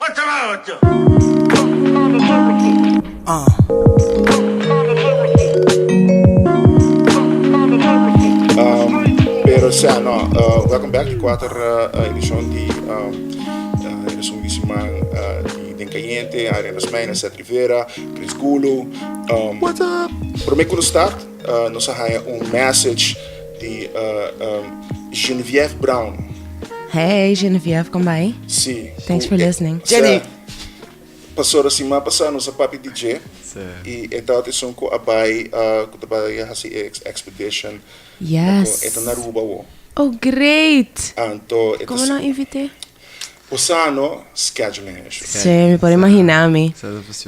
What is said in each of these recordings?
Pero ja, no, welcome back di quater edition di resumissima di Denkajente, Ariana Smaina, Seth Rivera, Chris Gulu. What's up? Pero me kuno start, nos haya un message di Geneviève Brown. Hey Geneviève, kom bij. Sì. Thanks for listening. Jenny. Passou assim, mas passando sa papi DJ. E então te son ko abay kutabay hasi expedition. Yes. Ito na Aruba wo. Oh, great. Anto ¿Cómo nos invité? Usano scheduling issue. Sí, me puedo imaginarme.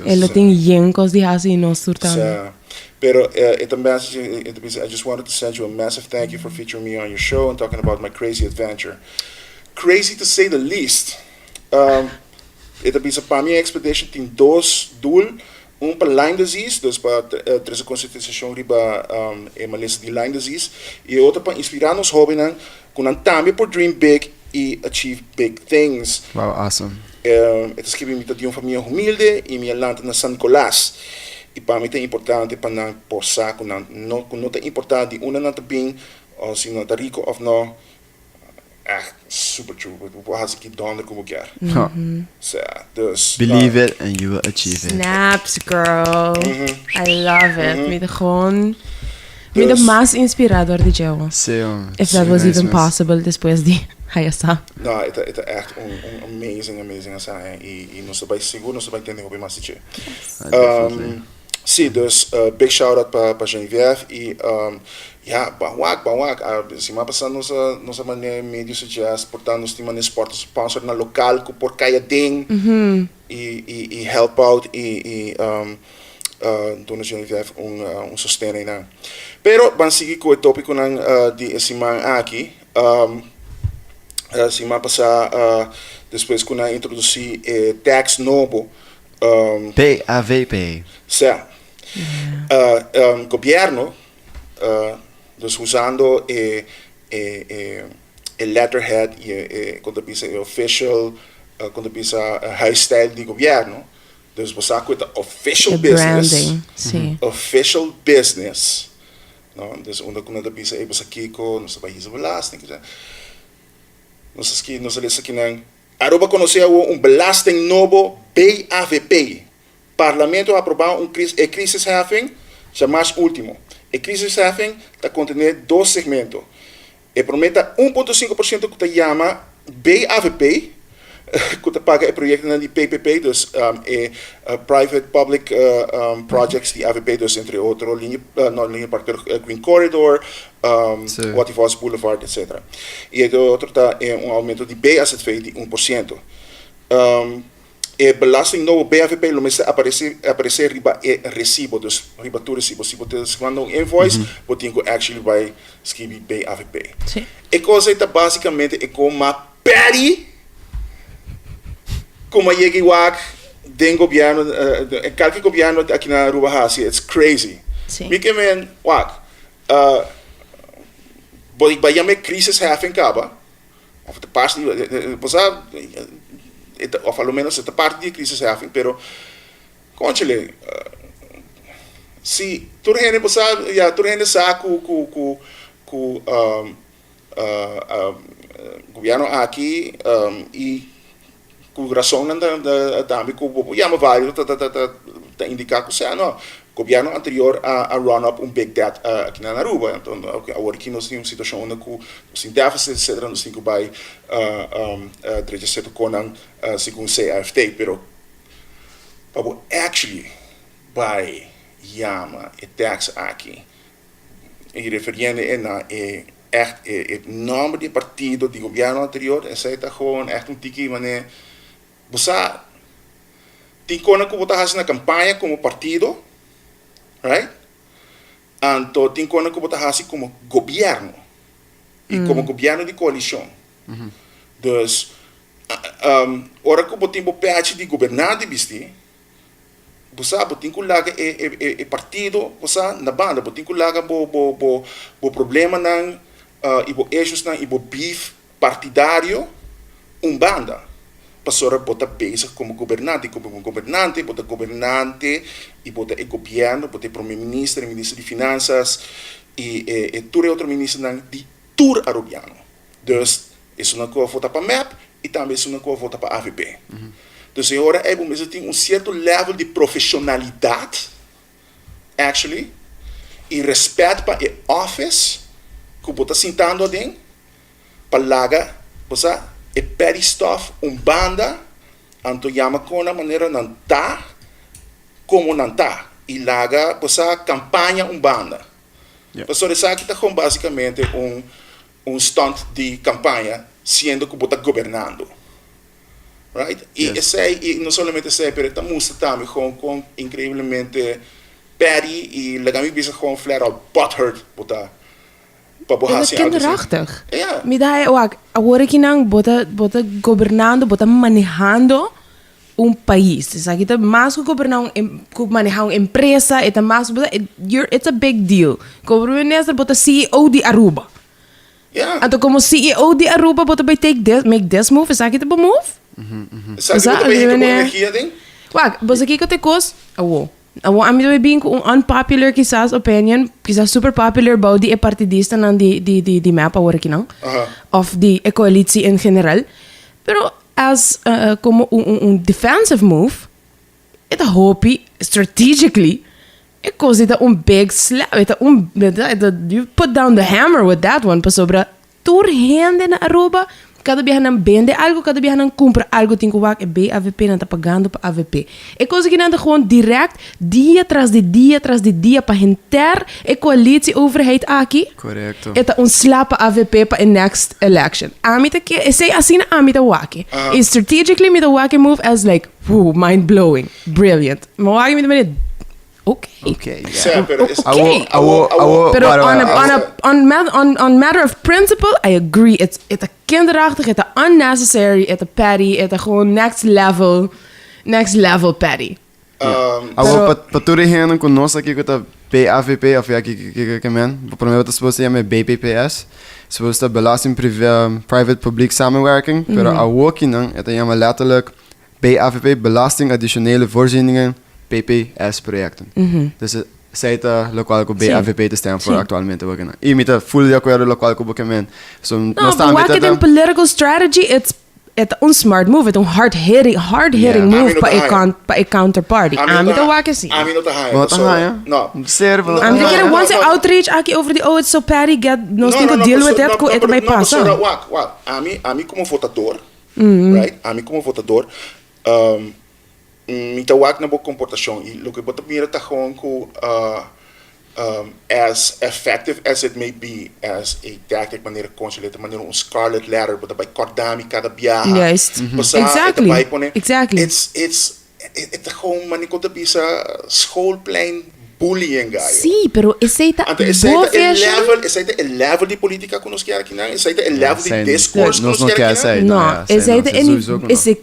Ele tem yenkos de hasi no surtando. So, pero ito message, I just wanted to send you a massive thank you for featuring me on your show and talking about my crazy adventure. Crazy to say the least. Ito bisa pa minha expedition tem dois doel. Para Lyme disease, dus para ter essa conscientização riba uma lista de Lyme disease, e outra para inspirar nos jovens com também por dream big e achieve big things. Wow, awesome. Esta escrevi me de uma família humilde e minha lanta na San Nicolás. E para mim é importante para não posar com não é importante uma não bem ou se não está rico ou não. Super true. We gaan ze donder como quer. Dus believe it and you will achieve it. Snaps, girl. I love it. Me de gewoon. Me de más inspirador de Joe. If that was even possible después de Hayasa. No, het is echt amazing saia. E nós vamos seguro nós vamos entender o mais dizer. Sim, dus big shout out para Geneviève e ja, bawak. Se mais passando nossa maneira meio suggest, portanto, nós temos esportes sponsor na local que por caia ding e help out e dona Geneviève sustento aí. Pero vamos seguir com o tópico de semana aqui. Semana passada, depois que nós introduzir tax novo. PAVP. Certo. Governo, dus usando letterhead quando pisa official, quando pisa high style de governo, dus você cuida official business, branding, official business, no, dus quando pisa você Kiko, não sabe isso belasting, não sei se aqui não, Aruba conheceu belasting novo PAVP. Parlamento aprovou crisisheffing, já mais último. A crisisheffing está contendo dois segmentos. E promete 1,5% que se chama BAVP, que paga o projeto de PPP, dus Private Public Projects, de AVP, dus entre outros, linha para Green Corridor, Waterfalls Boulevard, etc. E o outro está aumento de BAZV de 1%. Belasting no BAVP lo meeste aparecer riba recibo, dus riba tu recibo. Se você manda invoice, você tem que actually vai escrever BAVP. Sim. E coisa é basicamente como uma petty, como a yegiwak den governo, qualquer governo aqui na Aruba Hasi, it's crazy. Sim. Porque men, wak, vai me crisis haven kaba, of de pas você of al menos esta parte de crisis having, pero conchale, si turhene bosa ya turhene sa ku governo aqui e ku razão da também ku ya ma válido ta indicar que se não governo anterior a run up big debt aqui na Aruba, então agora aqui nós temos uma situação onde nós déficit etc nós temos que vai treja certo conan segundo CFT, pero actually by yama tax aqui e referindo na echt het nome de partido de governo anterior en zij gewoon echt tiki mané bosa tem conan que botar na campanha como partido, right? Então tem conan que botar como governo e como governo de coalição. Dus ora que botar parte de governar de bisti, bosa botar que laga e partido bosa na banda botar que laga bo problema nan e bo issues nan e bo beef partidário banda. pastora bota bezig como governante, bota governante, e bota o governo, bota o primeiro-ministro, o ministro de Finanças, e todo outro ministro de tour arobiano. Dus, is uma coisa volta para MEP, e também é uma coisa volta para AVP. Dus agora é bom mesmo tem certo level de profissionalidade, actually, e respeito para o office, que bota sentando ali, para laga, você e petty stuff, banda, anto chama com a maneira não tá, como não tá, e laga, você campanha banda. Pastor, isso aqui está basicamente stunt de campanha, sendo que você está governando. Right? E não somente isso, mas também também com incrivelmente petty e legal bisa gewoon flat out butthurt bota Het is kinderachtig. Ja. Mida agora que não bota governando, bota manejando país. Isso aqui tá mais que governar manejar empresa, é mais it's a big deal. Como ministro bota CEO de Aruba. Ja. Então como CEO de Aruba bota by make this move, is aqui tá move? Sabe bota by energia ding? Wag, você aqui que te cos? A mim também bem com unpopular quizás opinion, quizás super popular bouw die partidista nan die map agora aqui não, of die coalitie in general, pero as como defensive move, het hoop strategically, ik koos het big slap, you put down the hammer with that one, pas sobra doorheen na Aruba. Cada dia não vende algo, cada dia não compra algo, tem que ver que BAVP não está pagando para AVP. É coisa que não está gewoon direct, dia tras de dia, para hinter a coalitie overheid aqui. Correcto. É um slap para AVP para a next election. Amita que, sei assim na amita waki. E strategically, me the waki move as like, mind blowing, brilliant. Maar waki me the minute. Okay. Yeah. Pero on matter of principle, I agree. It's a kinderachtig, it's a unnecessary, it's a petty, it's a gewoon next level petty. Paturi hen con nós aqui que tá BAVP of aqui men. Primeiro tá supposed to chama BPPS. Supposed to belasting private publiek samenwerking. Pero awaki nang het chama letterlijk BAVP belasting additionele voorzieningen. PPS-projecten. Dus zij het lokaal com BAVP te stemmen voor actualmente ook. E met de full de acordo lokaal com boekement. So no, but work it in political strategy, it's een smart move, it's een hard-hitting move para a counterparty. Ami to work is. Ami no tahay. Wat tahay? No. Servo. I'm thinking once I outreach aqui over the it's so petty, get no deal with that, ko it may pass. Ami como votador, right? Ami como votador, mita wak na bo comportação e lo que bota mira ta gewoon ko as effective as it may be as a tactic maneira consulate maneira scarlet letter bota by cordami cada biaha. Yes. Exactly. It's gewoon maniko ta bisa schoolplein bullying guy. Sí, pero esse é level de política que nós quer aqui não, esse é level de discourse que nós quer aqui não. Esse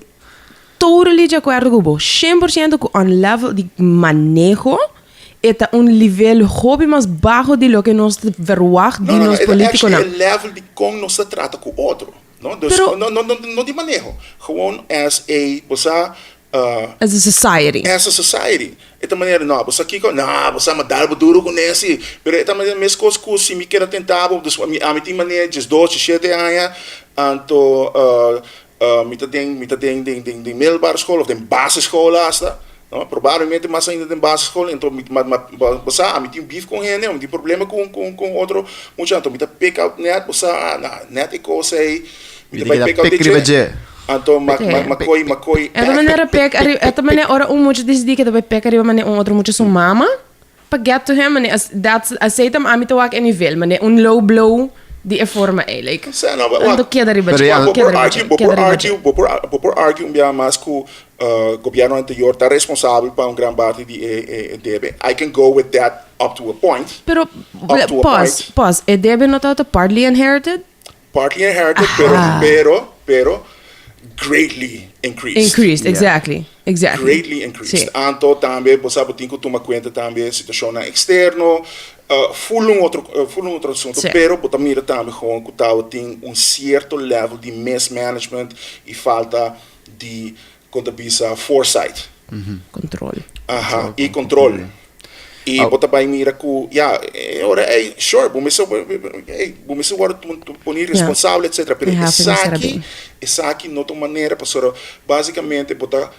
totally de acordo com você. 100% com level de manejo é nível hobby mais baixo de lo que nós verwacht de nós políticos. Não, é level de como nós se trata com o outro. Não, dus, não de manejo. Gewoon as a society. As a society. Esta maneira, não, você aqui, não, você me dá duro com esse. Pero esta maneira, mesmo coisa que se me quer tentar, dus a mim tem maneira, just 2, 7 anos, então met de middelbare school of de basisschool hasta, no? Probabilmente mais ainda de basisschool, então você met een beef com ele, met problemen com outro, muito então met pick out net, você net ik ko sei, met bij pick out de então makoi. Esta maneira pick, esta maneira ora muito decidir que vai pick arriba maneira outro muito sua mama, para get to him, maneira that's aceita a mim to work any nível, maneira low blow die forma eigenlijk. Por argue mas que o governo anterior está responsável por grande parte de EDB. I can go with that up to a point. Pero pause. EDB not partly inherited? Partly inherited, pero greatly increased. Exactly. Greatly increased. Anto também você tem que tomar conta também situação externo. Full um outro assunto, pero mira também gewoon que tem certo level de mismanagement e falta die conta bisa foresight. Controle. Aha, e controle. E bota bem mira ku, ora sure, bumisa agora tu ponir responsável, etc. Pero essa aqui não tem maneira, pastor, basicamente bota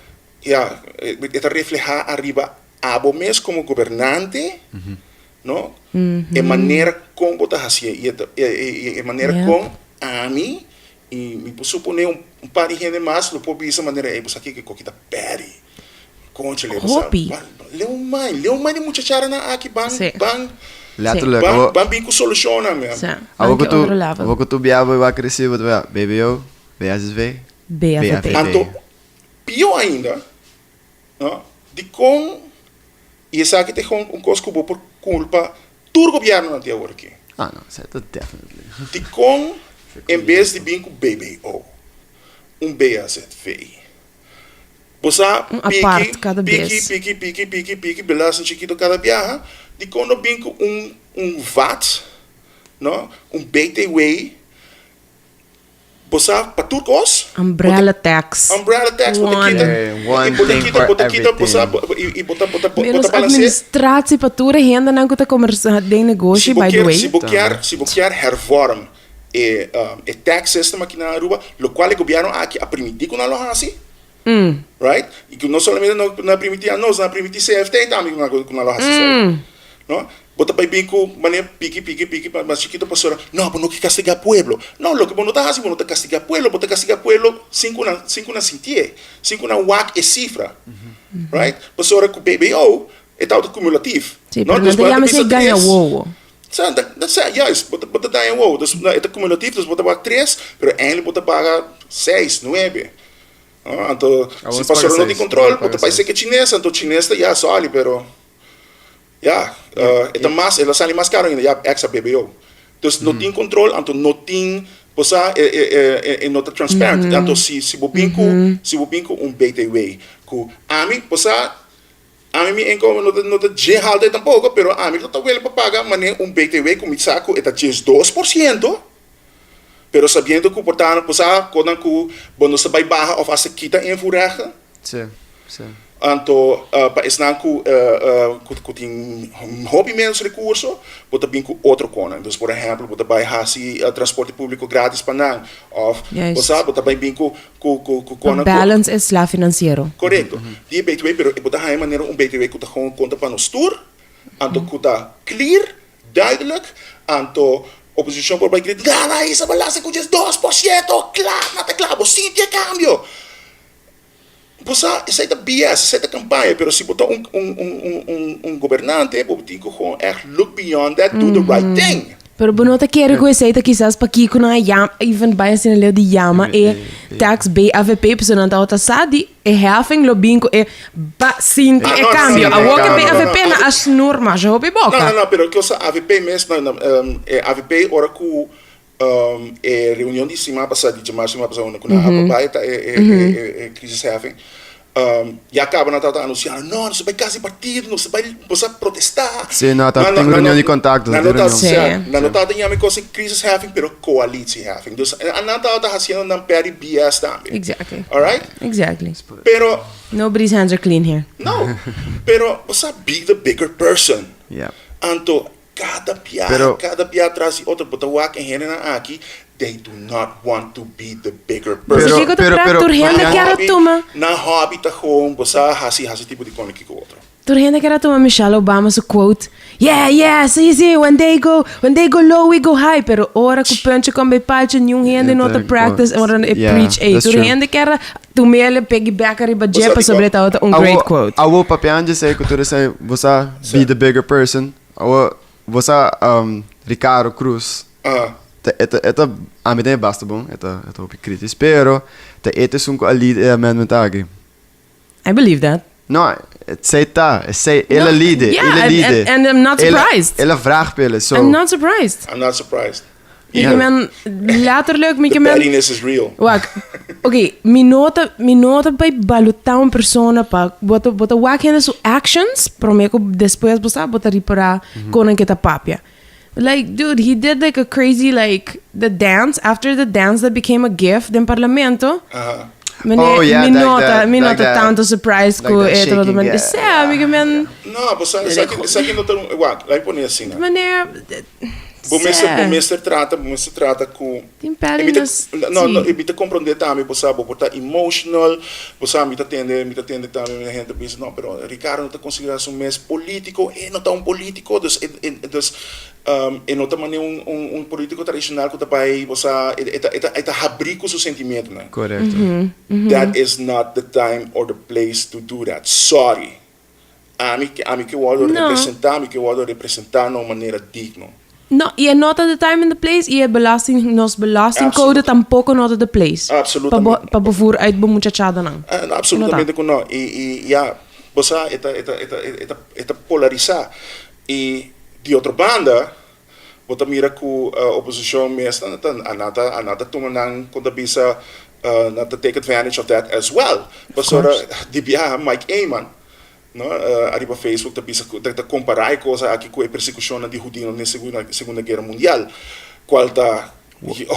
está reflejar arriba a vos como gobernante, não? E maneira como bota assim, e maneira como a mim e me posso poner par de gente mais, lo pode essa maneira aí, você aqui que coquita peri. Conchale, leu mais de muchachara na aqui bang Letterlijk. bang bing solution man. Ook tu biabo vai crescer, wat we BBO, BSV, BAVP. Anto pior ainda, no? De com e essa aqui tem cosco por culpa do governo na dia aqui. Ah, não, certo, definitely. De com em vez de bing com BBO, BAZV. Você pique, belasting chiquito cada viaje, de quando binco VAT, não? BTW, você para turcos? Umbrella tax. Menos administratie para toda renda não que comerciar de negócio, by the way. Se boquear hervorm e tax system aqui na Aruba, lo qual o governo aqui a permitir com a loja assim. Right? E que não somente não permitia nós, não permitia CFT também com a loja assim. Não? Bota para bem com maneira pique, mas chiquito pastora. Não, não que castigar pueblo. Não, lo que não está assim, não está castigar pueblo, bota castigar pueblo cinco na sentie, cinco na WAC e cifra. Right? Pastora com BBO é tal cumulativo. Sim, não mas se ganha wow. Juist, bota daar een wow. Dus het cumulatief, dus bota paga 3, pero eigenlijk bota paga 6, 9. Então, se passou não tem controle, bota para ser que chinesa, então chinesa já sale, pero ela sale mais caro ainda, extra BBO. Dus não tem controle, então não tem, posa não está transparent. Então se bobinco BTW, que a mim posa a mim não está geral tampouco, pero a mim não está well para pagar, mas BTW como saco está 2%. Pero sabiendo que portanto, pues quando se vai barra of as kita envoerrechten. Sim. Então, para estar que tem hobby menos recurso, bota bem com outro cona. Então, por exemplo, bota vai hasi transporte público grátis para não, of bota bem com cona. Balance é lá financeiro. Correto. Die BTW, pero bota hai maneira BTW que tá gewoon conta para nos tour, então que tá clear, duidelijk, então oposição por vai gritar, gana essa balança com 2%, claro, não está claro, sim, tem cambio. Você essa é a BS, essa é a campanha, mas se botar governante, você tem que look beyond that, do the right thing. Pero bonota quero conhecer quizás para aqui com a even by assim leu de yama e tax BAVP pessoa não tá sadi e having lo bingo e ba sinti e cambio a woke BAVP na as norma já houve boca não pero que o AVP mesmo AVP ora ku reunião de semana passada de março semana passada com a baita crise having e acaba na tata anunciando não se vai quase partido não se vai você protestar sim não tá tem reunião de contacto na nota tinha me coisa crise having pero coalition having dus na tata haciendo na peri BS também exactly alright exactly pero nobody's hands are clean here no pero você be the bigger person anto cada pia traz outra bota wak en henen aqui they do not want to be the bigger person na hobby ta gewoon bosa hasi tipo de comic com outro tur gente que era toma Michelle Obama su quote see when they go low we go high pero ora ku punch com be palche new hand not a practice ora preach tur gente que era tu mele piggyback arriba jepa sobre ta outra great quote awo papianje sei que tu sei bosa be the bigger person awo você Ricardo Cruz eta a mim basta bom eta op kritisch pero eta é ali amendment aqui I believe that no sei ela lide and I'm not surprised ela vraag pelle so I'm not surprised men letterlijk the pettiness is real okay mi nota bij balutar uma persona pa bota wak hende su actions prometo depois bota reparar com que tá papia like dude he did like a crazy like the dance after the dance that became a gift in parlamento Meneer, Oh, yeah, mi like nota, that, mi like nota that. tanto surprise Like ko that ito shaking, man. yeah. Kasi amiga men, No, pues sa akin no tanong, wag, like po niya sina. meneer, Bumester trata com Tem pele Evita, nas- não, sim. não, evita compreender também, você sabe, porque tá emotional, você sabe, me atende também, a gente pensa, não, pero Ricardo não está considerado um mês político, e não está político, dus, e não está um político tradicional que está aí, você está abrir com seu sentimento, né? Correto. That is not the time or the place to do that. Sorry. A mim que eu vou Não. representar, de uma maneira digna. No, e not at the time and the place. E nos belastingcode Absoluut. tampoco not at the place. Absolutamente. Pa bevoer uit bo muchachada nang. Absolutamente que não. E já, você está polarizar. E de outra banda, você mira que a oposição mesmo, a nata toma não quando bisa, not to take advantage of that as well. Pastora, di biya, Mike Ayman, no, arriba Facebook, tá comparar coisa aqui com a persecução de judeus na Segunda Guerra Mundial. Qual tá?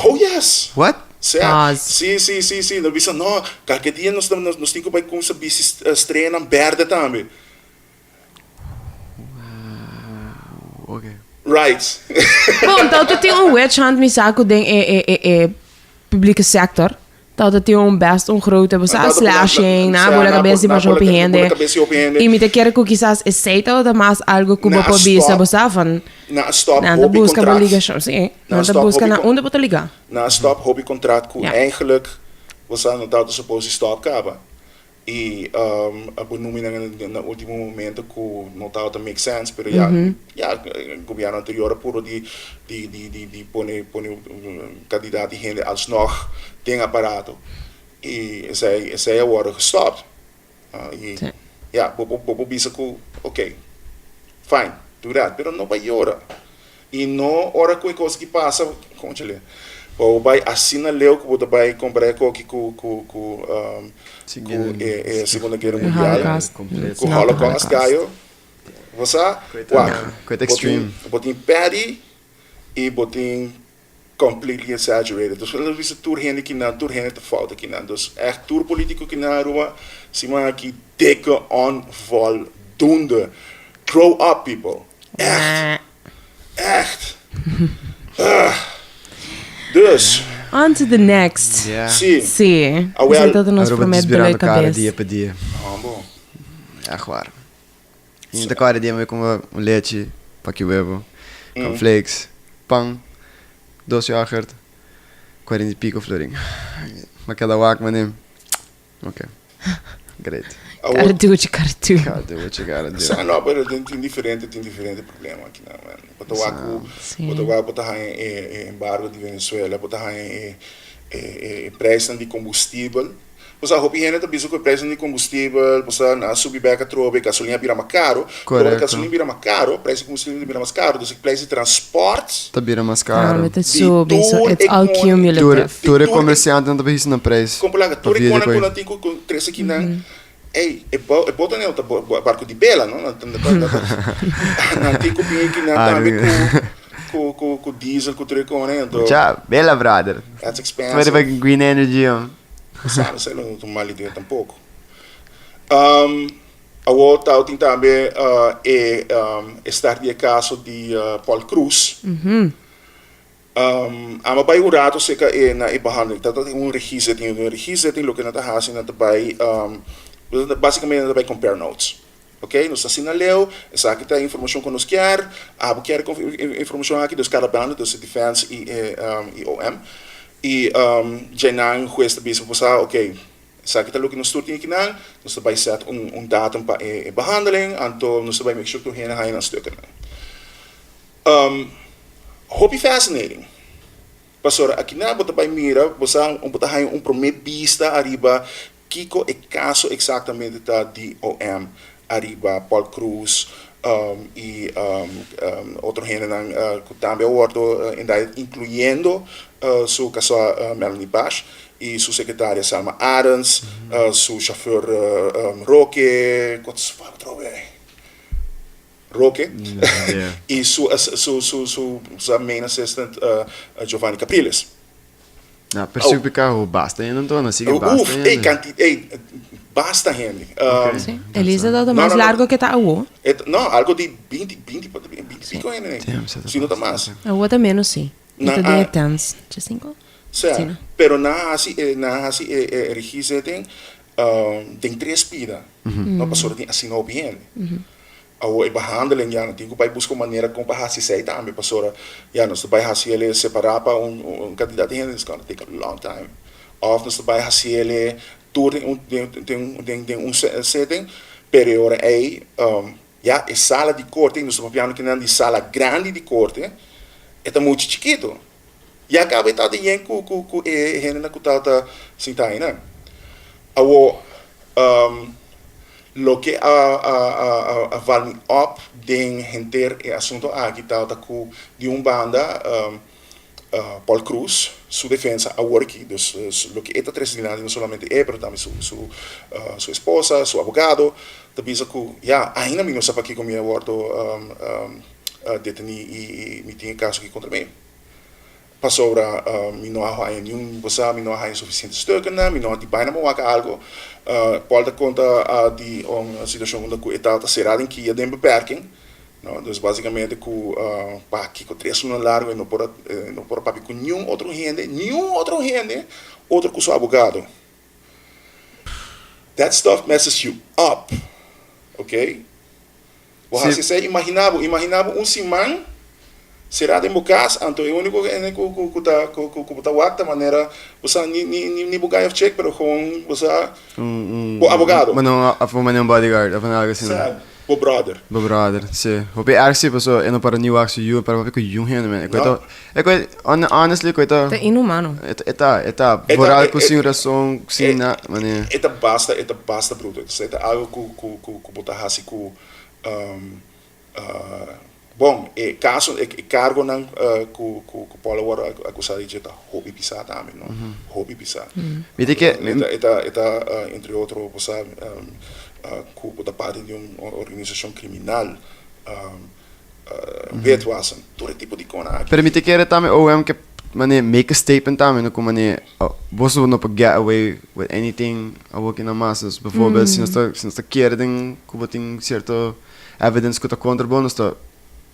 Oh yes. What? Sim. Não bisa não. Qualquer dia nós temos que vai com essa bici estreia verde também. Okay. Right. Bom, então tu tem witch hunt me saco ding publieke sector. Dat het best grote slashing, na bola cabeça para op hende. E me te quero que quizás é seita ou mais algo que vou bisa bosa van. Na stop Na hobby busca para contract. ligação, sim. Na stop busca na hobby onde para ligar. Na stop hobby contract que Ja. eigenlijk você não está suposto stop acaba. E a benoeming no último momento que não estava make sense, pero já o governo anterior puro de pone candidato de gente alsnog tem aparato e zij worden gestopt. E Sim. ja, bobo bisa que ok, fine, do that, pero não vai hora. E não hora que coisa que passa, como ele o vai assina leu que você vai comprar com Segunda Guerra Mundial, com o Holocaust caiu. Você, Quite extreme. botin petty e botin completely exaggerated. Dus we is tour heen die na tour heen te fout aqui na. Dus echt tour politico que na rua, cima aqui teken onvoldoende. Grow up people. Echt. Dus, On to the next. Yeah. sim. Sim. Ah, well, Então nós Aruba promet desvirando below cara cabeça. dia para dia. Ah, bom. Echt waar. In de cara dia me como leite, pak je huevo, flakes, pang, 2 yoghurt, 40 pico floring. Maar cada wak manem. Okay. Great. Cartucho. God, do what you gotta do. Sa no, pero tem diferente problema aqui na, man. Sim. Botar em embargo de Venezuela, botar em preço de combustível. Você roupa higiene também com o preço de combustível, você na subir beca trobe, gasolina vira mais caro. Correto. Gasolina vira mais caro, preço de combustível vira mais caro, então o preço de transporte. Tabira mais Ah, caro. met het sube, so it's all Tour- cumulative. Toere comerciante não behis na prijs. Comprar tudo Pavia quando depois. tem com três aqui na. Ei, é bom né, o barco de bela, não? Não tem que vir aqui na também com diesel, com treco, né? Então, Tja, bela brother. that's Tweede expensive. bij green energy. Sabe, sei não tô mal ideia tampouco. A outra tem também estar de caso de Paul Cruz. Ama bai o rato seca na behandeling. Dat tem registro, tem lo que na tá assim na bai basicamente na bai compare notes. Ok? Nos assina leu, essa aqui tá informação que nos quer, quer informação aqui dos cada banda, dos defense e OM. E já não juiz de bispo passar, ok, essa aqui tá lo que nos turtin aqui não, nos vai set datum para behandeling, então nos vai make sure que hena haina stukken. Hobby fascinating. Pastor, aqui na bota by mira, você bota hay promet vista arriba, kiko e caso exatamente da DOM arriba Paul Cruz e outro gente que também ordo incluyendo su caso Melanie Bash e su secretária Salma Adams, su chauffeur Roque, quantos Roque, e su main assistant Giovanni Capriles. Na percebi o basta ainda não tô, não sigue basta basta gente. Sim. Elisa dá mais não, largo que tá a O. Não, algo de 20 pico ainda, né? Se não tá mais. A O tá menos, sim. Na- Ito de tens. De 5? Certo. Pero na assim, registro tem 3 pida. Não passou de assinar bem. Ao behandelen ja, não tem que buscar maneira como para se sair também, passou ja, nós vai fazer ele separar para candidato ainda, it's gonna take a long time. Of nós vai fazer ele tour tem setting, período aí, ja, a sala de corte, nós vamos que não de sala grande de corte, é muito chiquito. E acaba tá de yen ku gente na kutata sintai, né? Ao lo que vale up den gente assunto aqui tá com de banda Paul Cruz su defensa a work dus lo que está treinando não somente pero também su esposa su abogado também que ja ainda não sabe aqui como eu deteni e me tinha caso aqui contra mim passou mi não há nenhum você mi não há suficiente stukken mi não há de bijna maar algo pode conta de uma situação onde está cerrado em que ia de beperking não dus basicamente que para que com 3 anos largo não por papi com nenhum outro gente outro com seu advogado that stuff messes you up okay você se imaginava simão será de bocas, então o único que tá wakta maneira você ni bugai of check, pero com você o advogado. Mas não a forma nenhum bodyguard, a forma algo assim. O brother. O brother, sim. O bem arsi passou, eu não para new axo you para ver com you hand man. Honestly, coito. Tá inumano. Eta moral com sem razão, sem na, mané. Eta basta bruto. Eta algo que botar hasi com bom, caso cargo não com Paulo agora acusado de hobby pisar também, não? Hobby pisar. Viste que eta entre outros, você com da parte de uma organização criminal, wetwassen, todo tipo de coisa. Permite que era também OM que mané make a statement também, como mané você não pode get away with anything a working na massas, bijvoorbeeld se nós querem den como tem certo evidence que tá contra bom, nós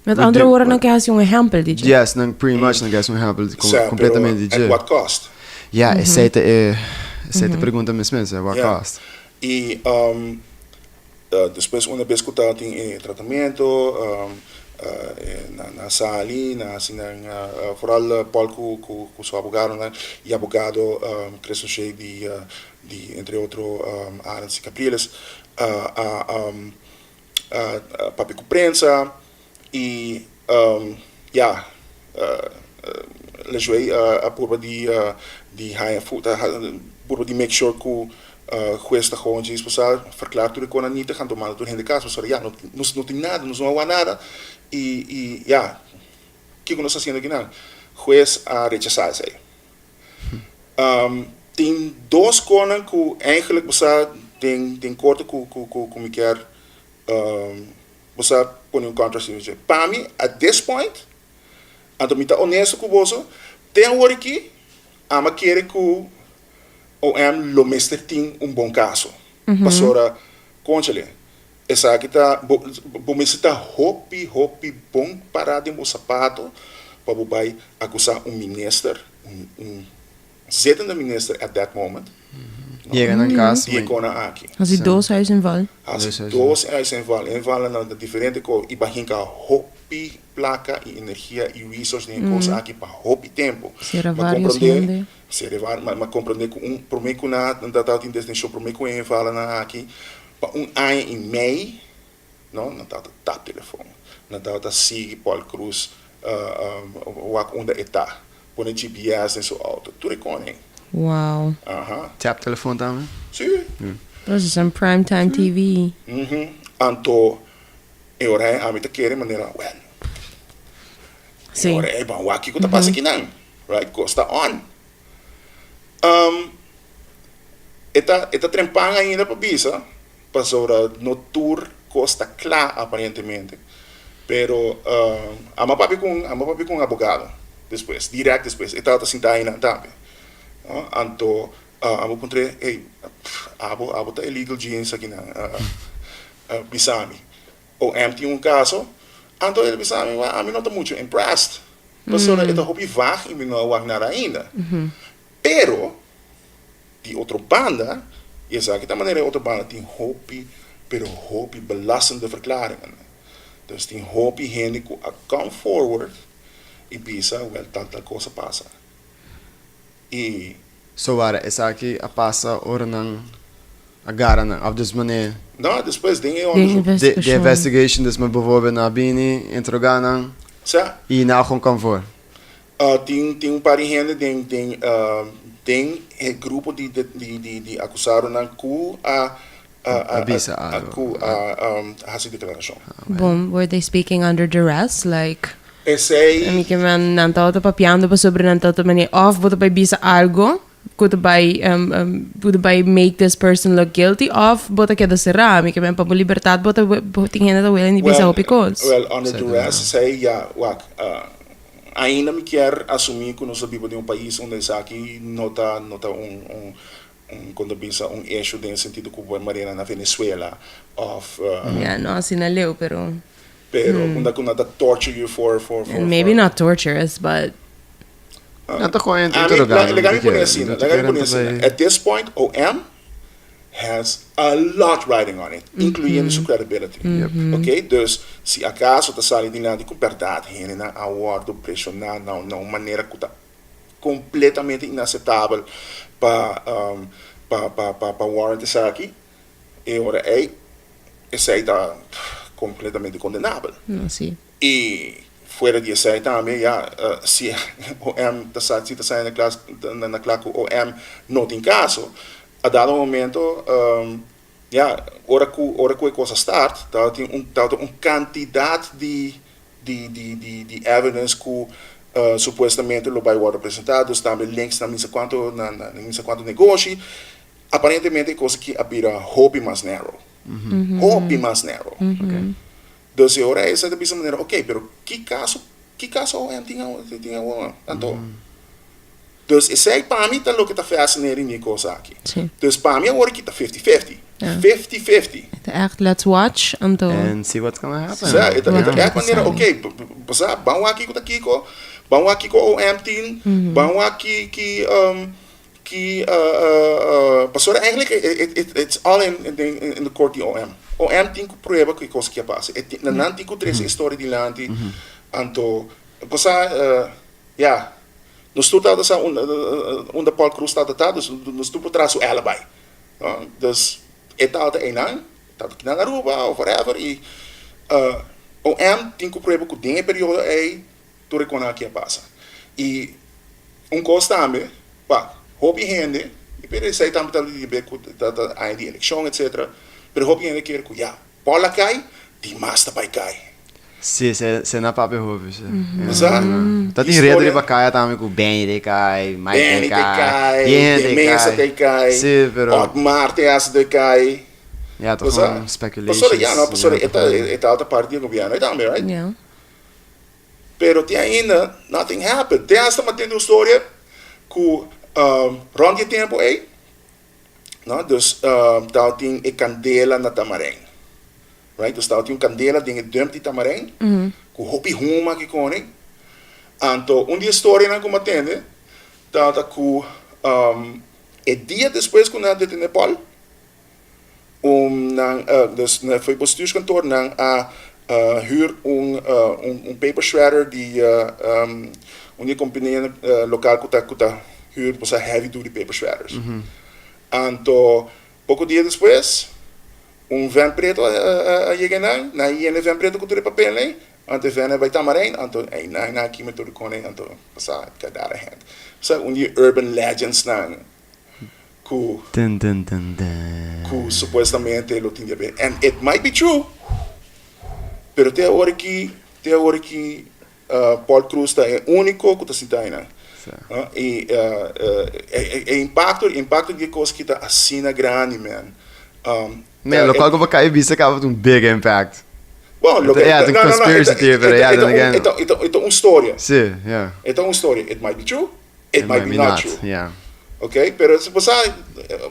Met andere woorden, dan krijg je een exempel, DJ. Yes, dan pretty much dan krijg je een exempel completamente DJ. At what cost? Ja, essa é a pergunta mesmo, what cost? E depois uma vez que está em tratamento, na sala ali, vooral Paul com seu advogado, e advogado cresceu cheio de entre outros Arends e Capriles, papi com prensa, e lejei a purba de high food purba de make sure que juez está gewoon diz passar verklaart tudo com a nita gaan tomar tudo de caso sorry não tem nada não há nada e que nós fazendo aqui não juez a rechazar isso aí tem 2 coisas que eigenlijk passar tem corte que me quer você põe contract para mim at this point então me tá honesto com você tem hora que ama querer que o lo mestre tem bom caso passora conchale essa aqui tá bom me está hopi bom parado em sapato para vai acusar minister zetende minister at that moment Chega na casa. E com a aqui. Als die doos huis inval. Als die doos huis invallen na diferente coisa e para hinka hopi placa e energia e resource de coisa aqui para hopi tempo. Será vários gente. Será mas compreender que prometo na data de destination prometo invallen na aqui para ano em Mei, não na data tap telefone. Na data sigue Paul Cruz onde está. Põe GPS em seu auto. Tudo reconhece. Wow. Tap telefoon também? Sim. Dat is een primetime TV. Anto, eu a mim querer maneira, well. Sim. Eu bom, o que tá passando aqui não, right? Costa on. Eta trempanga ainda para bisa, passou no tour Costa Clara aparentemente, pero ama papi com advogado depois, direto depois, eta tá sentada aí também. Anto, amo contra, hey, abo tá illegal jeans aqui na Bisami. O empty um caso, anto ele Bisami, a mim não tá muito impressed. Pessoa, ito hopi vag, e não wag na ainda. Pero, die outra banda, je zegt de maneira outra banda tem hopi, pero hopi belastende verklaringen. Dus tem hopi gente que come forward e bisa wel tanta coisa passa. E So waren is aqui a passa ora não agora não op dus manier não, depois tem De onderzoek. de investigation dus met bijvoorbeeld naar Bini interroganan Sa, e nou gewoon kan voor. tem par de gente tem grupo de acusaram na cu a Bisa essa declaração. Bom, were they speaking under duress? Like, Esse a mim que man nanto to papiando pa sobre nanto to mani off, boto pa bisa algo, kuto by make this person look guilty of, boto que da será, a mim que man pa libertad, boto tingena to willing di bisa opikos. Well, under duress, sei, ja, wak, ainda me quer assumir que nós vivemos de país onde isso aqui nota quando pensa eixo de sentido como a Marina na Venezuela, of, Yeah, no, assim na leu, pero quando nada torture you for and maybe not torturous, but Nou toch gewoon Legal interroganan. me conheci, At this point, OM has a lot riding on it, including sua credibility. Ok? Dus, se acaso está saindo de com verdade, ele na awardo pressionar na maneira que está completamente inaceitável para warrant isso aqui, e ora esse aí está completamente condenável. no, sí. E fora disso aí também, se o OM está saindo na classe o OM não tem caso, a dado momento, ora que a coisa start, tem quantidade de evidence que supostamente lo vai ser apresentado, também links na missa quanto negócio, aparentemente é coisa que abira hobby mais narrow. Hobby mais narrow. Okay. Dus agora essa é da maneira, ok, pero que caso o OM tinha tanto. Dus esse aí para mim tá o que tá fascinando em coisa aqui. Sim. Dus para mim agora que tá 50-50. 50-50. Echt, let's watch, anto. And see what's gonna happen. Sa, ito é maneira, ok, basta vamos aqui com Kiko, vamos aqui com o OM team, vamos aqui que pastor eigenlijk it's all in the court de OM. OM tem que provar que coisa que passa. Não tem que trazer história de lante, anto, basta nos tu tá dessa onde Paul Cruz tá nos tu por trás o alibi. Dus het altijd een aan, dat ik naar Aruba of whatever e OM tem que provar que tem período aí tu reconhece que passa. E coisa também, hobby gente, e per sei também tal de beco da ainda eleição etc. Pero hobby gente quer que Paula cai, die master by cai. Sim, se na papi hobby. Exato. Dat die reden die bakaya também com bem de cai, mais de cai, de mesa de cai. Sim, pero Otmar te as de cai. ja, toch gewoon speculation. Pastor, esta outra parte do governo também, right? Yeah. Pero te ainda nothing happened. Te hasta matendo história que rond je tempo aí, no? Dus tal tem e candela na Tamarém, right? Dus tal tem candela tem dump de Tamarém, que hopi huma que conem. Anto dia história na como atende, tal que e dia depois que nada de Nepal, dus foi bestuurskantoor nang huur paper shredder die die companhia local kuta huur para heavy duty paper shredders. Anto pouco dia depois van preto chega na e van preto com papel né ante van vai Tamarém anto na aqui me tudo conem anto passar cada hand. So die urban legends nang ku supostamente lo tinha bem. And it might be true. Pero até a hora que Paul Cruz é único que está sentado aí. E impacto de coisa que está assim na grande, man. Man, local que vai bisa acaba com big impact. Bom, the conspiracy theory, but yeah, then again. Então história. Sim, yeah. Então história. It might be true. It might be not true. Yeah. Okay? Pero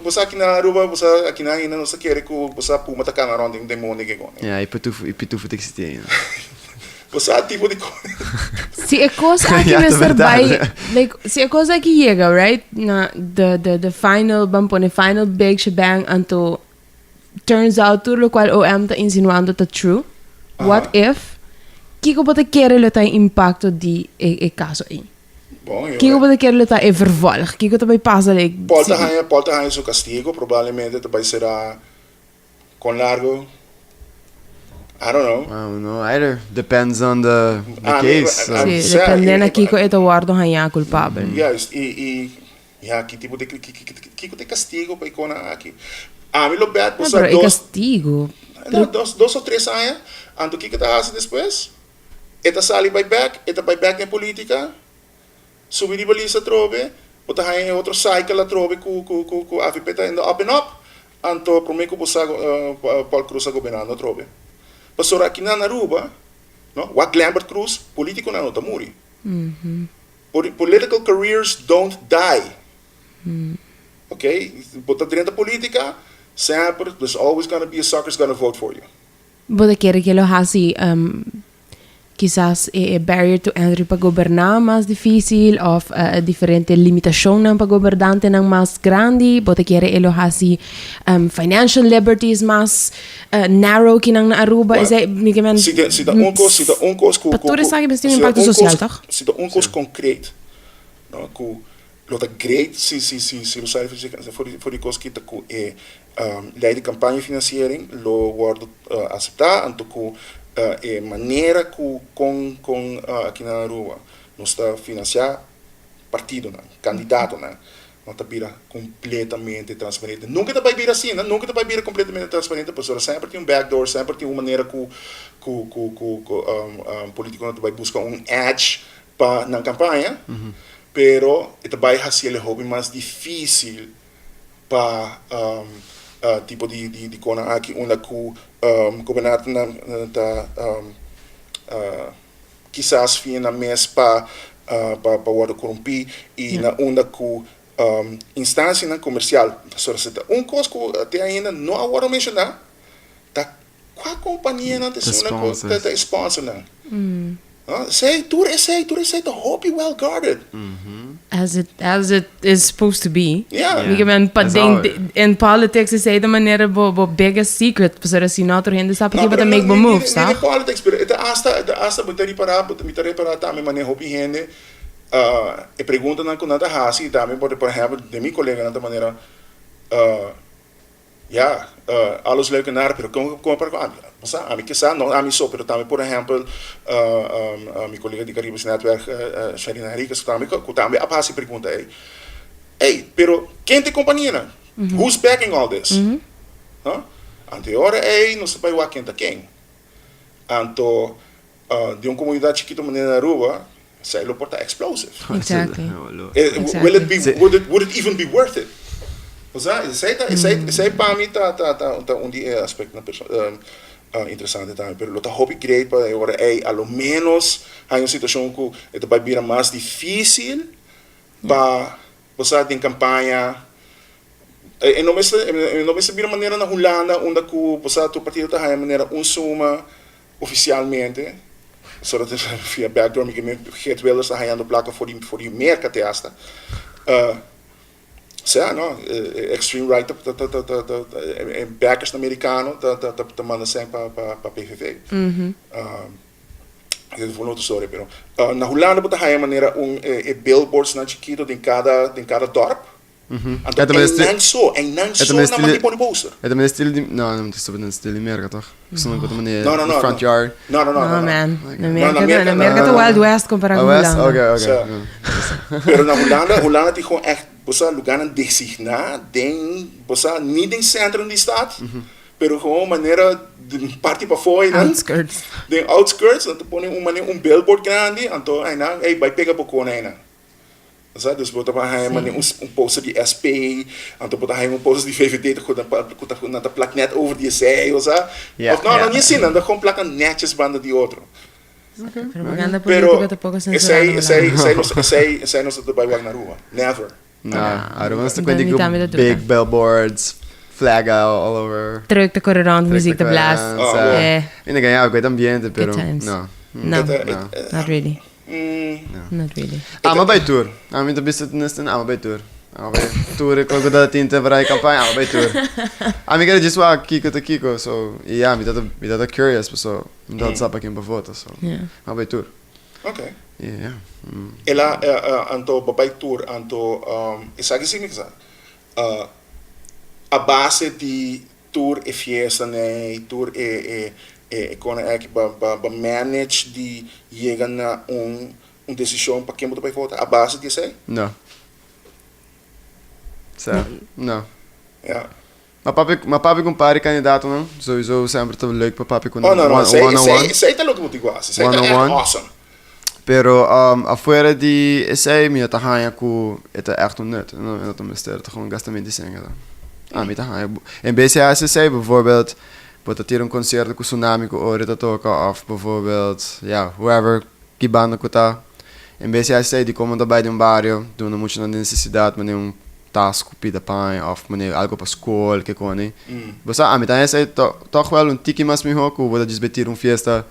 você aqui na Aruba, você aqui na Ina, você quer que você puma tá cá onde tem monte que gone. Ja, e pitufo tem que se ter. Você é tipo de Se a coisa aqui Ja, vai de ser verdade. by, like, se a coisa aqui chega, right? Na the final, vamos pôr final big shebang anto turns out tudo o qual OM tá insinuando tá true. What if? Kiko pode querer lutar impacto de e caso aí. Bom, Kiko pode querer lutar e vervolg. Kiko também passa like. Pode ganhar seu castigo, provavelmente também será com largo. I don't know. I don't know either. Depends on the case. So. I- Sim, dependendo aqui Kiko ito guardo hanha culpável. Yes, que tipo de Kiko tem castigo para icona aqui. A mim lo bad, Ah, você pero e castigo. dos ou três anos, anto que tá fazendo depois? Eta sali by back na política. Subir de balisa trove, bota ganhar outro cycle la trove com a AFP tá indo up and up. Anto prometo que você Paul Cruz a governando trove. Pastor aqui na Aruba, no? Wat Lambert Cruz, político na nota muri. Political careers don't die. Okay? Bota dentro da política, sempre, there's always going to be a sucker's going to vote for you. Pode querer que lo hasi quizás barrier to entry para gobernar mais difícil of diferente limitação para governante nang mais grande. Pode querer elo hasi financial liberties mais narrow kinang na Aruba. Well, Is it men Se de onkos Patores sa akin basta yung impacto social, toch? Se de onkos concreet, no, ku lota great si lo sai voor die kost kita ku leide campagne financiering lo wordt acceptar anto ku maneira ku con aqui na Aruba no está financiar partido na candidato na não está vira completamente transparente. Nunca está vira assim, né? Nunca está vira completamente transparente, pessoa sempre tem backdoor, sempre tem uma maneira que político não vai buscar edge para na campanha, pero ito vai fazer o hobby mais difícil para tipo de kona aqui onde ku governante na quizás fina mes para word corrompi e na onde ku instância na comercial so se costo até ainda não agora mencionar tá qual companhia não tem uma tá sponsor não say tu the hope you well guarded as it is supposed to be. yeah Because men That's think how in politics is de maneira bo biggest secret, para si nato gente sabe que para make moves, tá? tá? Politics, pero ita hasta botari para também maneira hopi gente e pergunta na kunata hasi também por exemplo de mi colega na maneira alles leuk en aardig, pero como para a mí quizá no a mí so, pero também por exemplo mi colega de Caribes Network Sharina Henriquez também a hasi pergunta hey, pero quem te companhia? Who's backing all this? Anterior não se vai quem tá quem. Anto de uma comunidade chiquita maneira na Aruba, sei lo porta explosive. Exactly. Would it even be worth it? Sei para mim tá aspecto na pessoa interessante também, pero lo tá hobby great para agora a lo menos há uma situação que vai virar mais difícil para você ter campanha. Não vai ser de maneira na Holanda onde o partido está de maneira suma oficialmente, zodat via backdoor Geert Wilders está ganhando placa voor die meer kateasta. No, extreme right backers americano te manda zijn para PVV. Eu vou outra história, pero na Holanda está ganhando maneira billboards na chiquito em cada dorp. En dan zo na man die poster. Het is stil die... Nou, het is een stil die merken toch? Zo'n wat manier. No. Front yard. No, man. Na Amerika de Wild West comparado Oh, con West? Holanda. Oké. Pero na Holanda die gewoon echt lugar designar niet in centrum die stad, pero gewoon maneira de party para fora, Outskirts. De outskirts, dan te ponen billboard grande, então aí vai pegar bocona aí, dus botar een poster die SP, en dan botar poster die VVD, dat de plak net over die zij, of nou, niet zien, dan gewoon plakken netjes banden die otro. Propaganda política tampoco zij nos erbij weg naar Rua. Never. Aruba is dan kwento niet aan met ko dat doen, big dan. billboards, flag out all over. Terug te correr rond, muziek te blazen. Hindi kaya ako ambiente pero times. no. No, not really. Not really. Ama by tour. Ami to visit nestin ama by tour. Ama by tour ko da tinta para campaign ama by tour. Ami kaya just wa kiko to kiko so yeah mi tata curious so mi tata sapa kim pa foto so. Yeah. Ama by tour. Okay. Yeah. Ela anto babay tour anto isagi simiksa. A base de tour e fiesta né, tour quando é que ba manage de chegar na decisão para quem botar para voltar. A base disso aí? No. So, no. Ja. Maar papi com pare candidato não? Sowieso sempre te leuk para papi com Não, one-on-one. sei tá louco muito igual. Sei tá echt awesome. Pero afuera de esse minha tahanha ku eta echt nut. Não, eu tô mister, tô com gastamento de sangue lá. Minha tahanha. Em BCAC bijvoorbeeld, wat hier een concert com Tsunami ku ore ta toca of bijvoorbeeld, ja, whoever que banda ku ta. Em BCAC die komen daarbij de barrio, doen muito na necessidade, maar task pida pai of meneer algo para school que koni. Você então esse toch wel tiki mas mi hoku, vou desbetir fiesta.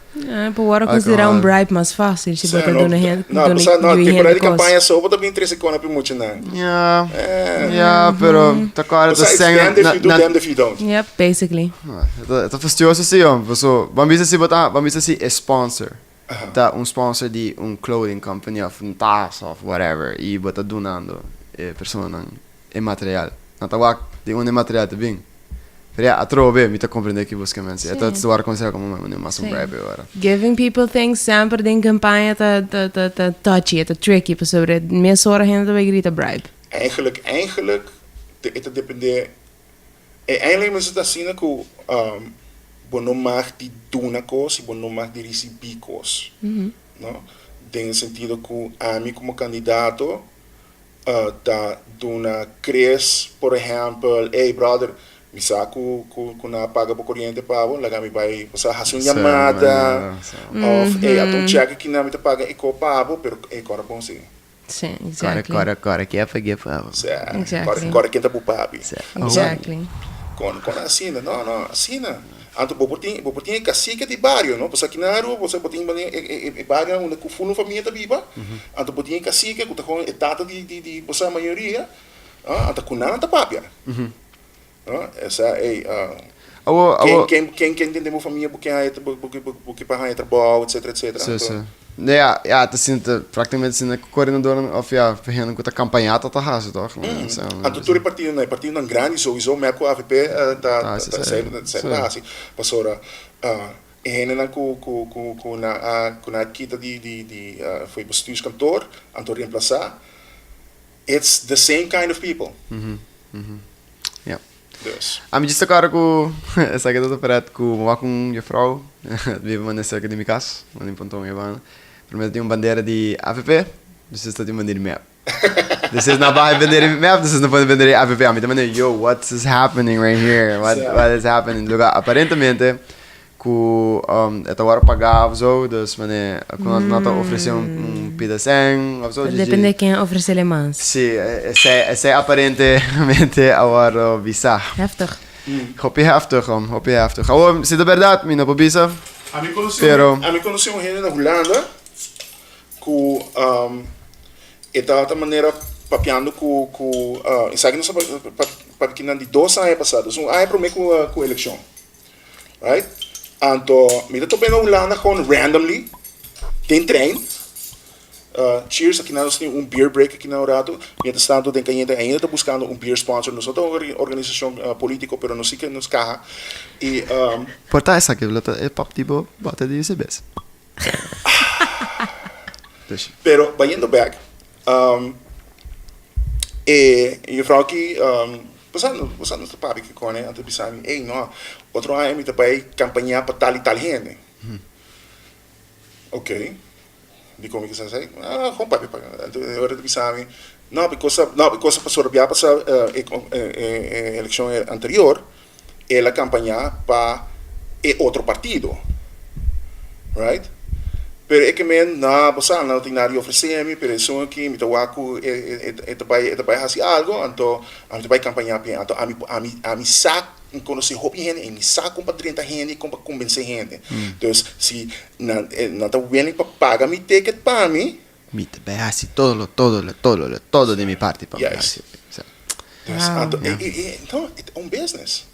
Para considerar bribe mais fácil, se botar dona gente. Não, temporada de campanha só vou também 13 kona para muito não. Ja, pero ta cara da senga if you do them if you don't. Yep, basically. Tá fastidioso assim, so, vamos se sponsor. Tá sponsor de clothing company of task of whatever e bota donando persona e material. Não tá lá de material também. Pero a trove mi tá compreender que você quer dizer. Então tu vai considerar como mais bribe agora. Giving people things sempre din campanha tá touchy, tá tricky, para sobre minha sora gente vai gritar bribe. Eigenlijk het depende. Eigenlijk is het assim que não mag de doen coisas, não mag de receber coisas, não? Tem sentido que a mim como candidato tá dona cres, por exemplo, hey brother, me saco na paga por corrente pago, lá me vai passar uma chamada, of hey, atom check que na me tá paga e co pago, pero agora bom sim. Sim, exactly. Agora que é pagar pago. Exactly. Agora quem tá pro papi. Exactly. Quando assim, não, assim, anto bopotinha cacique de barrio, não? Porque aqui na rua você botinha barrio onde o fundo família tá viva, anto botinha cacique que tá com etata de você a maioria, anto com nada tá papia. Essa é quem tem uma família porque para trabalho, etc. Sim. Ja, te zien praticamente zien de coördinador of ja, vergenen com a campanha tá haso toch. Anto todo partido não grande sowieso, mas com a AVP tá sempre assim. Passora na kita de foi bestuurskantoor, anto reemplaçar. It's the same kind of people. Ja. Dus. A me disse agora que essa aqui tá perto com a vrouw, vive nessa academia, onde pontou Ivana. Primeiro tem uma bandeira de AVP, depois está de bandeira de MEP. Depois na barra bandeira de MEP, depois não pode bandeira de AVP. A mim também yo, what is happening right here? What is happening? Lugar aparentemente que esta hora pagava so, dus mané, quando nós oferecemos pedacinho, of so. Depende de quem oferece mais. Sim, esse é aparentemente agora visa. Heftig. Hoppie heftig. Oh, se de verdade, mina po visa. A mim conheci um gente na Holanda que esta maneira papiando com isso aqui não sabe para que não de 2 anos passados, para mim com eleição, right? Então, me tô bem na Holanda gewoon randomly, tem trem. Cheers, aqui nós temos beer break aqui na Orato. Mientras tanto, tem que ainda está buscando beer sponsor. Nós somos uma organização política, pero não sei que nos carra. E porta essa aqui, é pop tipo, bota de CBS. Pero indo back, e vrouw aqui, passando no papi que com antes pensando, ei, não, outro ano me vai campanhar para tal gente. Ok. Die kom ik en zei, gewoon papi pakken. En toen hoorde ik samen, because passou a eleição anterior, ela campanha para outro partido, right? Pero ik men na bosa na tinari ofrecemi pero so aqui me tawaku etabai hasi algo anto etabai campanha pe anto ami sac conhecer hopi gente e me sac com 30 gente com convencer gente. Dus si na ta willing pa paga mi ticket para mim. Me tabai hasi todo de mi parte para Yes. Dus anto então é business.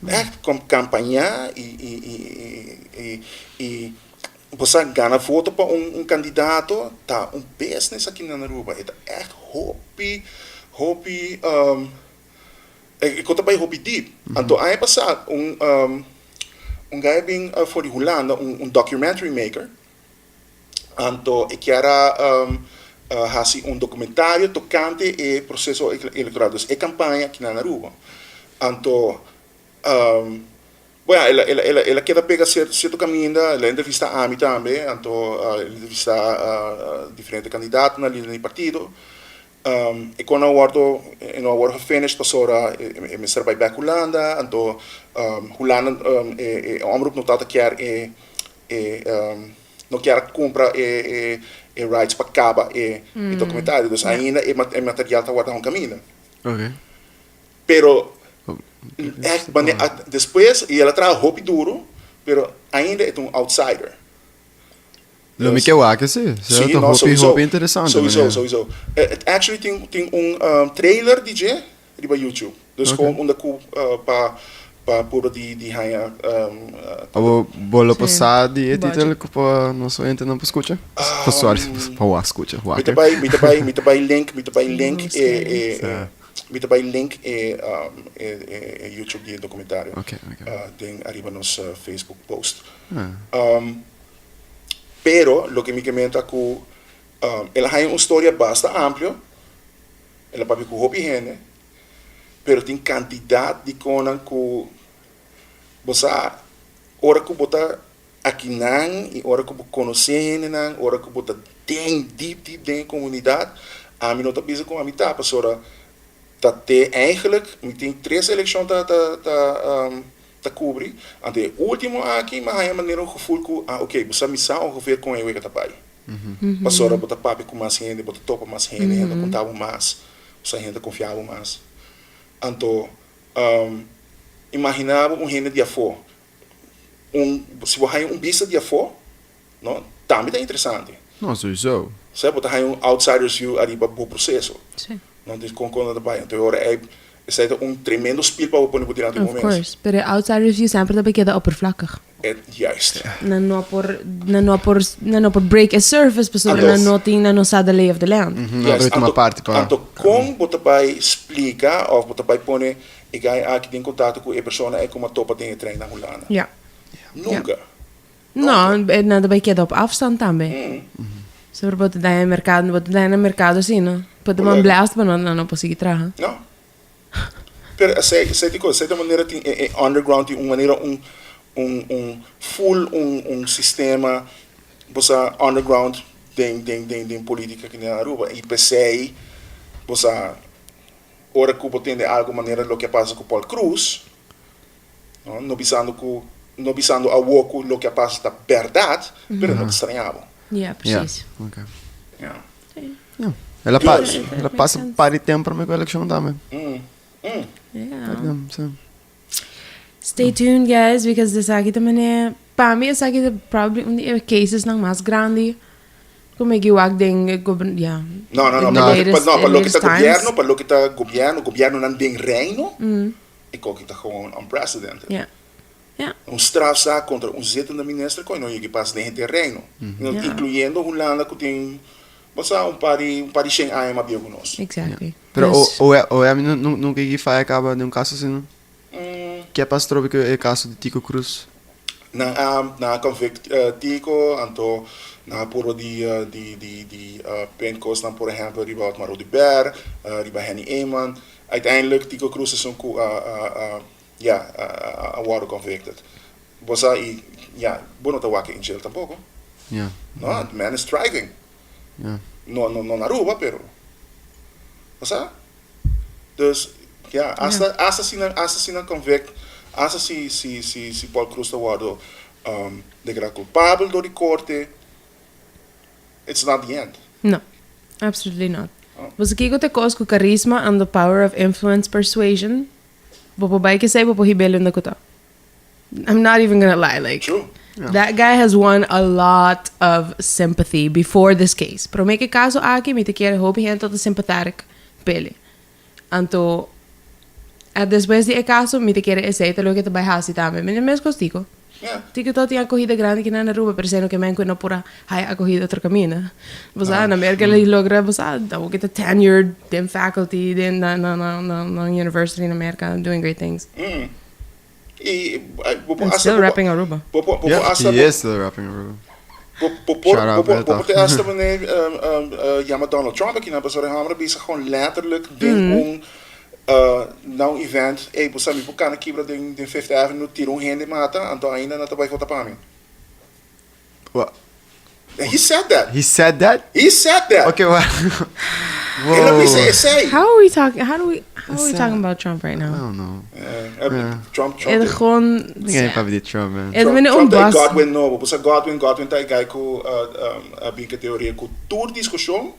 Echt campanha e você ganha voto para candidato, tá business aqui na Aruba. É echt hobby, ik kon daarbij hobby deep. En toen hij passat, guy bing voor de Hollanda, documentary maker. En toen ik era hasi documentario tocante e processo eleitoral. Dus e campaña aqui na Aruba. En toen bueno, ela queda pega certo caminho, ela entrevista a mim também, então ela entrevista diferentes candidatos na linha do partido. E quando eu word gefinished, passora, me serve bij Hollanda, então Hollanda omroep nog dat keer não quer comprar rights para acabar e documentário, dus ainda é material está guardado um caminho. Okay. Pero echt, depois, e ela traz roupa duro, pero ainda é outsider. Lo me que waka sim. Certo, roupa interessante. Sowieso. Actually tem trailer DJ riba YouTube. Dus gewoon onder pa puro di haya Abo bolo passado e título que pa não só entra não escuta. Pessoal, pa escuta. Me tabai link met link YouTube die documentario. Okay. Tem arriba nos Facebook post. Pero lo que me comenta que ela tem uma história bastante ampla. Ela papi com hobby gente. Pero tem quantidade de coisas que você ora que bota aqui nan e ora que conhecer nan, ora que bota tem deep dentro comunidade. A mim não tá pensando com a mim tá, pastora. Dat hij eigenlijk meteen 3 eleições te cobrir. En de último aqui, mas hij maneira um gevoel que oké, você me sabe ongeveer com eu que tá pai. Mas ora bota papi com mais gente, bota topa mais gente, gente contava mais, você gente confiava mais. Então, imaginava gente de afo. Se você tem vista de afo, não, também é interessante. Não, sowieso. Você bota aí outsiders view arriba do processo. Sim. Não diz com daarbij. Então agora é tremendo speel para o pôr no Of course, pero outside review sempre dat queda oppervlakkig. Juist. Não por break a surface, pessoal, não no sa the lay of the land. Juist. Uma parte para. Então, como você vai explicar ou você vai pôr e gai aqui em contato com a pessoa é como a topa tem trein na Holanda. Ja. Nunca. Não, nada vai queda op afstand também. Se voor boten daar in het mercado zie, no? Boten man blaast, maar não consigo tragen. Não. Pero sei de maneira tem underground tem maneira full sistema você underground tem política aqui na Aruba e pensei você ora que tem de algo maneira lo que passa com Paul Cruz, não bisando a woku lo que passa da verdade, pero não estranhava. Ja, precies. Yeah. Okay. Yeah. Ela passa para tempo para a eleição também. Yeah. Stay tuned, guys, because this aqui também para mim essa aqui é probably um dos cases não mais grande. Como é que eu acho que Não, para lo que tá governo não tem reino. E que tá gewoon unprecedented. Yeah. Strafzaak contra zittende minister kon je pas de terreno, incluyendo Holanda que tem pari sem ai ma biogonos. Exactly. Pero nunca que faz acaba de caso assim. Que é pastor que é caso de Tico Cruz. Na convict Tico, anto na puro di Pentecost dan por exemplo riba Maro de Ber, riba Henny Eman. Uiteindelijk Tico Cruz is award convicted. Bosa bono ta wake in jail tampoco. Yeah. No, the man is thriving. Yeah. No na Aruba, pero. Bosa? Dus hasta si convict, hasta si Paul Cruz ta wado declarado culpável door die corte, it's not the end. No, absolutely not. Você kiko te kos ku charisma and the power of influence persuasion. Popo bai ke say popo hibelo na kuta. I'm not even gonna lie, like True. that guy has won a lot of sympathy before this case. Pero me que caso aqui me te quiere hopi gente de sympathetic pele. Anto at después de caso me te quiere esse te lo que te vai hasi também. Me mes costico. Yeah. Tico tot tinha corrida grande que na Aruba, pero sendo que men no pura hai a corrida outro caminho. Você na América ele logra você da get a tenured in faculty in na university in America doing great things. And still rapping Aruba. Yeah, he is still rapping Aruba. Shout out, Popo te asta wanneer jammer Donald Trump aqui na Basura Hamra bezig gewoon letterlijk ding nou event po sa mi po kana kibra din Fifth Avenue tirong hindi mata anto ainda na tabay ko tapami. What? He said that. He said that? He said that. Okay, what? Ele disse say. How are we talking? How are we talking about Trump right I now? don't know. Trump. Ele gewoon Ik denk niet probably Trump, man. ele me Trump bas. Godwin no, po sa Godwin tai gai ko binka teoria ko tour diskusyon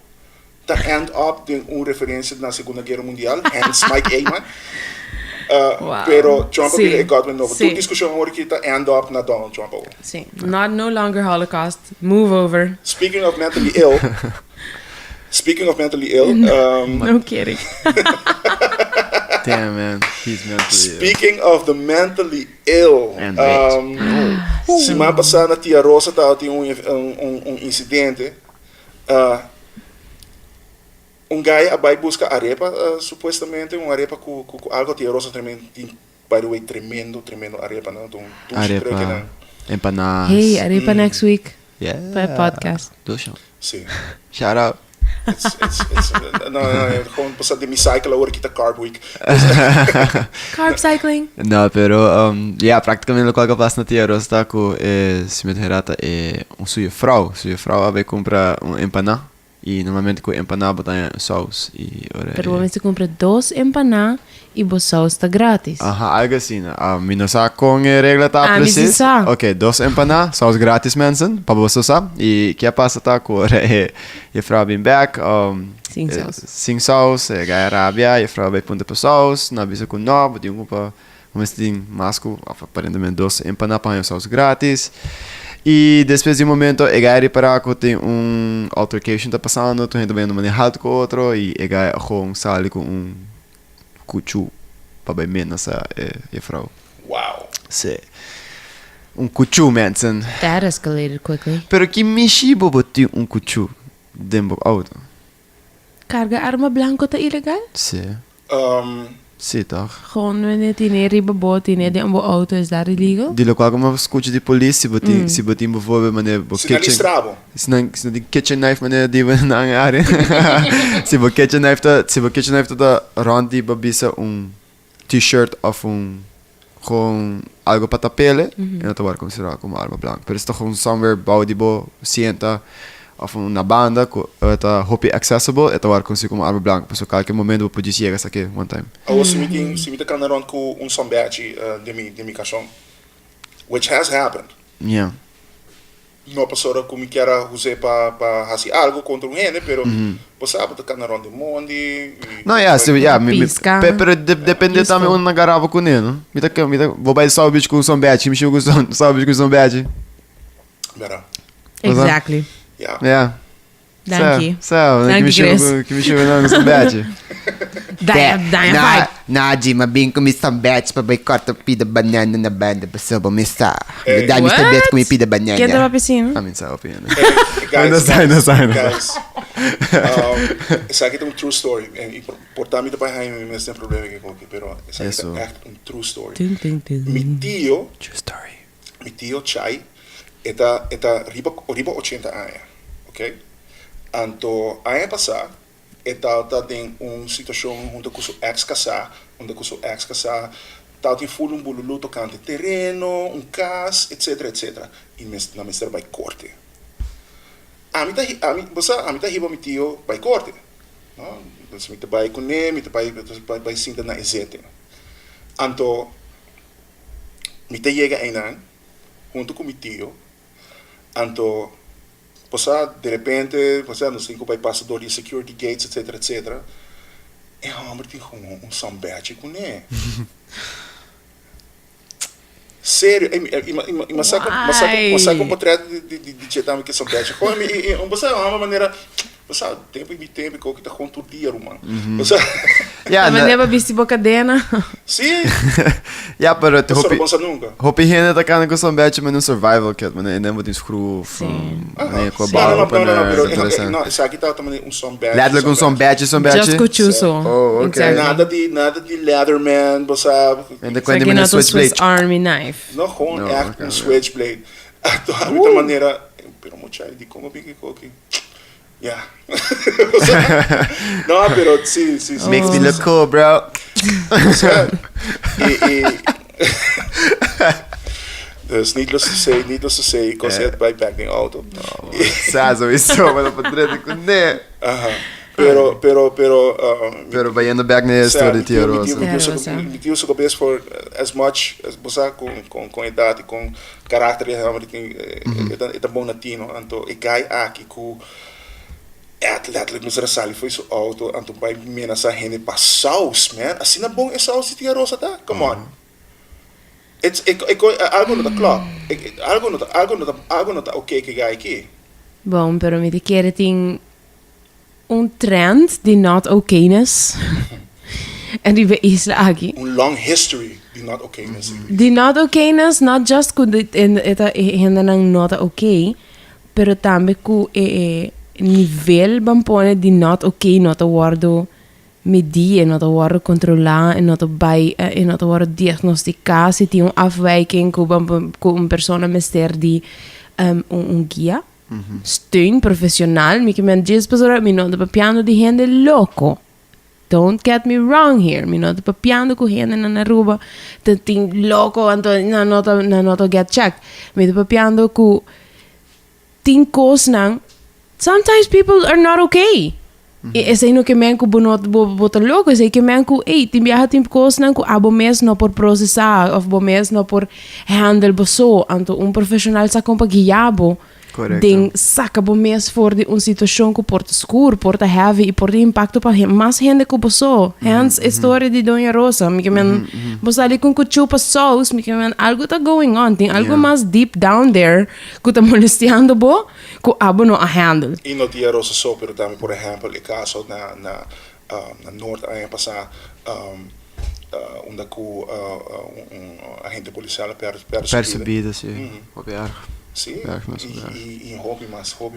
ta end up din referência na Segunda Guerra Mundial, hence Mike Ayman. Wow. Pero Trump Sim. e Godwin no. Sim. Tour diskusyon hoor kita end up na Donald Trump. Sim. No longer Holocaust. Move over. Speaking of mentally ill. No kidding. Damn, man. He's mentally ill. Speaking of the mentally ill, And rich. semana passada tia Rosa estava tinha incidente. Guy abai busca arepa, supostamente arepa com algo tia Rosa tremendo, by the way tremendo arepa, não? Arepa. Empanadas. Hey, arepa next week. Yeah. By podcast. Doe zo. Sim. Shout out. It's gewoon passar de recyclen hoor kita carb week. Carb cycling. No, pero ja, praticamente lo qual que passa na tia Rosa tá com se me herata sua vrouw. Sua vrouw vai comprar empanada e normalmente com empanada botar saus e ora. Pero você compra 2 empanadas e o saus está grátis. Aha, algo assim, né? Mi não sabe com a regra tá Ah, precis. mi si sa. Ok, 2 empanadas, saus grátis mensen, para você sabe. E que passa tá com e vrouw bem back, Sin saus. Sin saus, gai rabia, e vrouw vai punta para saus, na bisa com novo, tem para mas tem masco, aparentemente 2 empanadas para saus grátis. E depois de um momento, eu ia reparar que tem altercation tá passando, tô indo bem no manejado com outro, e eu ia com sali com cuchu para bem menos a frau. Wow. Sim. Cuchu, mensen. That escalated quickly. Pero que mexi bobo tem cuchu dentro do auto? Carga arma blanco tá ilegal? Sim. Sim, toch? Gewoon wanneer die riba boot, die de auto, is dat illegal? De local como escute de polícia, se botin bijvoorbeeld meneer Kitchen. Se não die kitchen knife meneer die we na área. Se bo kitchen knife da rond die babisa t-shirt of gewoon algo para tapele, en dat wordt considerado como arma blanca. Pero esto gewoon somewhere body bo sienta of una banda eta hopi accessible eta war consigo como arma blanca, pues qualquer momento podia chegar aqui one time. Ako simita kan naroon ko sambachi de mi caixão, which has happened. Yeah. No pasora como que era usar para fazer algo contra gente, pero pasaba de kan naroon de mondi. No, yeah, so yeah, Pisca. pero depende também onde na garava com ele, não? Mita vou vai só o bicho com sambachi, me chegou só o bicho com sambachi. Mera. Exactly. Yeah. Yeah. Dank So, Dank je, Chris. que me chegou na sambachi. Dai fight. Naji, mabing kami sa batch pa by karta pida banana na banda pa sa bumista. Hey. Dami sa What? bet kami pida banana. Quem tava piscina? I mean, sa opinion. Guys, Guys. essa aqui é true story. E portar-me de pai Jaime mesmo tem problema aqui, pero essa aqui é true story. Mi tío, True story. mi tío Chai, eta riba 80 anos, ok? Anto ano passado, eta tem situação junto com seu ex-casar, tal tem full bululu tocante terreno, cas, etc. E na mestra vai corte. A mim tá riba mi tio vai corte. No? Então mi tá vai com ele, mi tá vai sinta na exete. Anto mi tá chega aí junto con mi tío, anto, de repente, nos cinco bypassen door die security gates, etcétera, etcétera. En hammer die gewoon een sambetje con ele. Sério, mas sabe um portreto de Jetami que são pés. Gewoon, você é uma maneira, você tempo e tempo que tá com tudo dia, mano. Você, Ja, Maar never visti boca cadena. sim. ja, pero het Você não pensa nunca. hopi hene dat kan ik zo'n beetje met een survival kit, maar nee, moet een schroef. Nee, qua bal op en Não, isso aqui tá também sambetje. letterlijk een zo'n beetje. Just cuchuso. Oh, oké. Exactly. Nada de Leatherman, você. En dan Zo kwam die que met een not a Swiss switchblade. Army knife. Não, gewoon No, echt okay, een switchblade. Então, de maneira, pero mucha de como big coque. Ja. No, pero sí. Makes me look cool, bro. Dus needless to say, ik was het bij back in auto. Sa, sowieso, maar op het derde kon nee. Ajá. Pero, Pero vayendo back na história de Rosa. mi tío se copias for as much as bosa con edad y con carácter é bom latino, anto ik ga aqui ku letterlijk nos rasali foi su auto, anto pai mena sa hene pa saus, man. Assim na bom é saus de tia Rosa tá? Come on. It's algo no da club. Algo no da okay que ga aqui. Bom, pero me quere ting un trend die not okeness. En die we isla aqui. Long history die not okay is. Die not okeness, not just ku eta henda nang nota okay, pero tambe ku nivel bampone die not okay nota wardo medir en nota wardo controlar en nota bij en nota wardo diagnosticar se tem afwijking ku een persoon mester die un guia. Steun profissional, mi que me diz pessoa, mi não tá piano de gente louco. Don't get me wrong here, mi não tá piano com gente na rua, tem louco, então na nota get checked. Mi tá piano com tem coisas sometimes people are not okay. E sei no que men ku bonot bota louco, sei que men ku tem viaja tem coisas ku abo mes no por processar, of bo mes no por handle boso, então profissional sa compa guiabo. Correcto. Ding saca bom mês for de uma situação que porta escuro, porta heavy e porta impacto para mais gente que passou. Hence, a história de Dona Rosa, me que men, você ali com chupa sauce, me que men, algo tá going on, tem algo mais deep down there que tá molestando bo, que abo no a handle. E no tia Rosa só, pero também, por exemplo, o caso na Norte aí passar onde que agente policial Percebida, sim. Sim, e hobby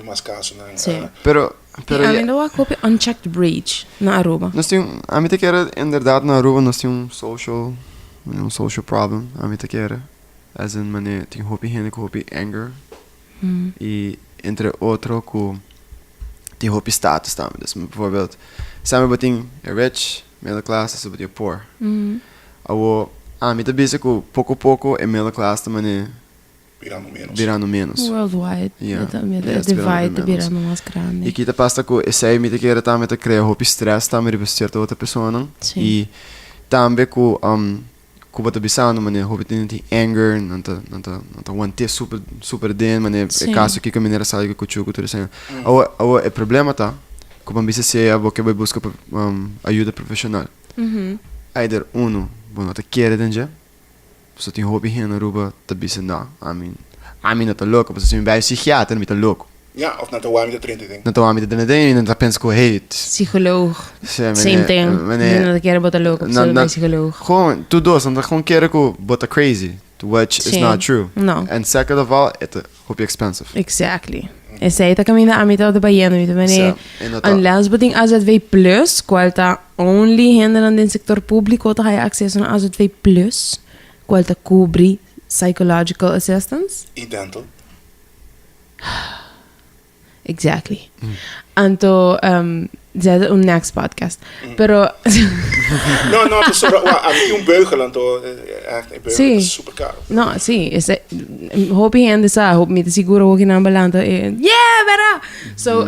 mais caso, né? Sim. Pero A mim não há copy unchecked breach na Aruba. nós temos, a mim te quer inderdaad na Aruba nós temos um social problem, a mim te quer, as in mane tem hobby hene com hobby anger e entre outro com tem hobby status também, dus bijvoorbeeld samen beting rich, middle class, so beting poor. A mim te bisa com pouco e middle class também virando menos. Worldwide. Yeah. Het divide virando mais grande. E que te passa com esse aí me te quer também te criar hobby stress também de certa outra pessoa não. Sim. E também com bota bisando mane hobby tem anger não tá one te super den mane Sim. caso que caminhar sai com chuco tudo assim. O é problema tá. Como bisa se a boca vai buscar ajuda profissional. Either uno, bueno te quer danger. Você tem hobby hier na Aruba, dat bisa não. I mean dat louco, você se vai psiquiatra, não me tá louco. Ja, of net de wine met de 30 ding. Não tô a mim de dentro, não pensa que hey. Psycholoog. Same Same thing. Não te quero botar louco, preciso de psycholoog. Gewoon, tu dois, não gewoon quer que bota crazy, which is Sim. not true. No. And second of all, it's hobby expensive. Exactly. Essa aí tá caminhando a mitad de baiano, então So, unless beting AZV Plus, qual tá only henden no sector público, tá hay acesso a AZV Plus, qual tá cobre psychological assistance. E dental. Exactly. Anto, zet un next podcast. Pero, No, pessoal, havia beugel en to, echt een beugel, Sim. dat is super caro. no, sí, ese, hope hende sa, hope me te seguro ook in ambulanto. Yeah, vera! So,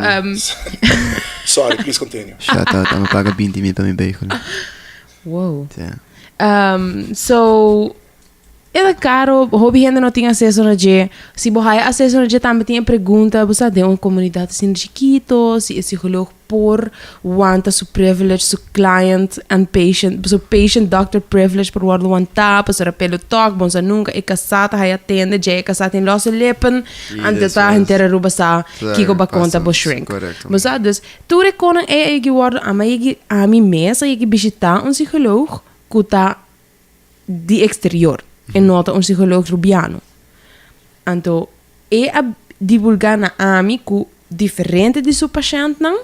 Sorry, please continue. Shout out, I'm paga 20 mil para mi veículo. wow. Yeah. So, é caro, hobby gente não tinha acesso a je. Se você tem acesso a je, também tinha pergunta, você tem uma comunidade assim chiquito, se esse relógio por wanta su privilege, su client and patient, su patient doctor privilege por word one tap, su rapelo talk, bon sa nunca e casata hay atende, je casata in losse lippen, ante ta intera ruba sa kiko ba conta bo shrink. Bosa dus, tu rekonen e geworden a mi mesa e visita un psicoloog kuta di exterior e nota un psicoloog rubiano. Anto e a divulgar na ami ku diferente di su paciente não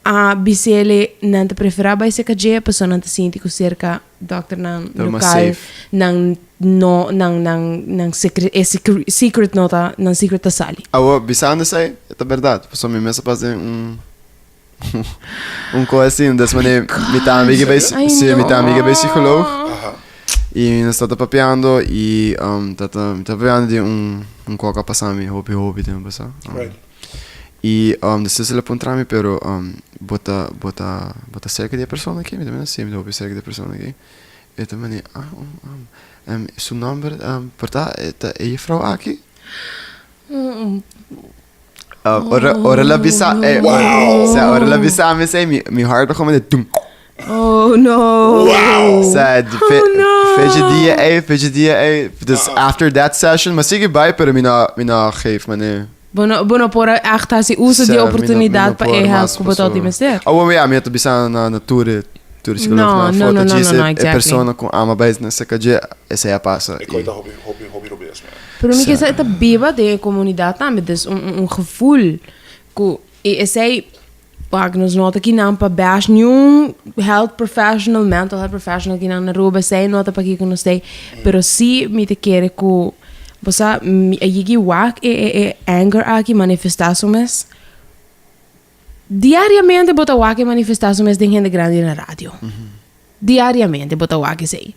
a bisele não te preferar vai ser que a pessoa não te sente que cerca doctor não local não secret nota não secret sali. Awo bisando sai, é verdade. Pessoa me mesa fazer coisa assim, das maneira me tá amiga vai psicólogo. E nós estamos papeando e tá papeando de coca passar me hobby tem passar. E depois ele apontar me pero bota cerca de pessoa aqui, me também sim, me hobby cerca de pessoa aqui. E também seu nome porta é vrouw aqui. Ora la bisa ora la bisa me sei mi hart begon met dum. Oh no. Wow. Sad. Fez dia dus after that session, mas sigue by pero mina geef mane. Bueno por achta se usa de oportunidade para errar com botar de mestre. Oh yeah, me to bisa na tour psicológico na foto dice é persona com ama base na secadia essa é a passa. Ik ooit hobby mesmo. Pero me que essa tá biba de comunidade também, dus gevoel que esse Pak nos nota que não para baixo nenhum health professional, mental health professional que não na rua sei nota para que não sei, pero se me te quer que você aí wak anger aqui manifestações diariamente bota wak manifestações de gente grande na rádio. Diariamente bota wak sei.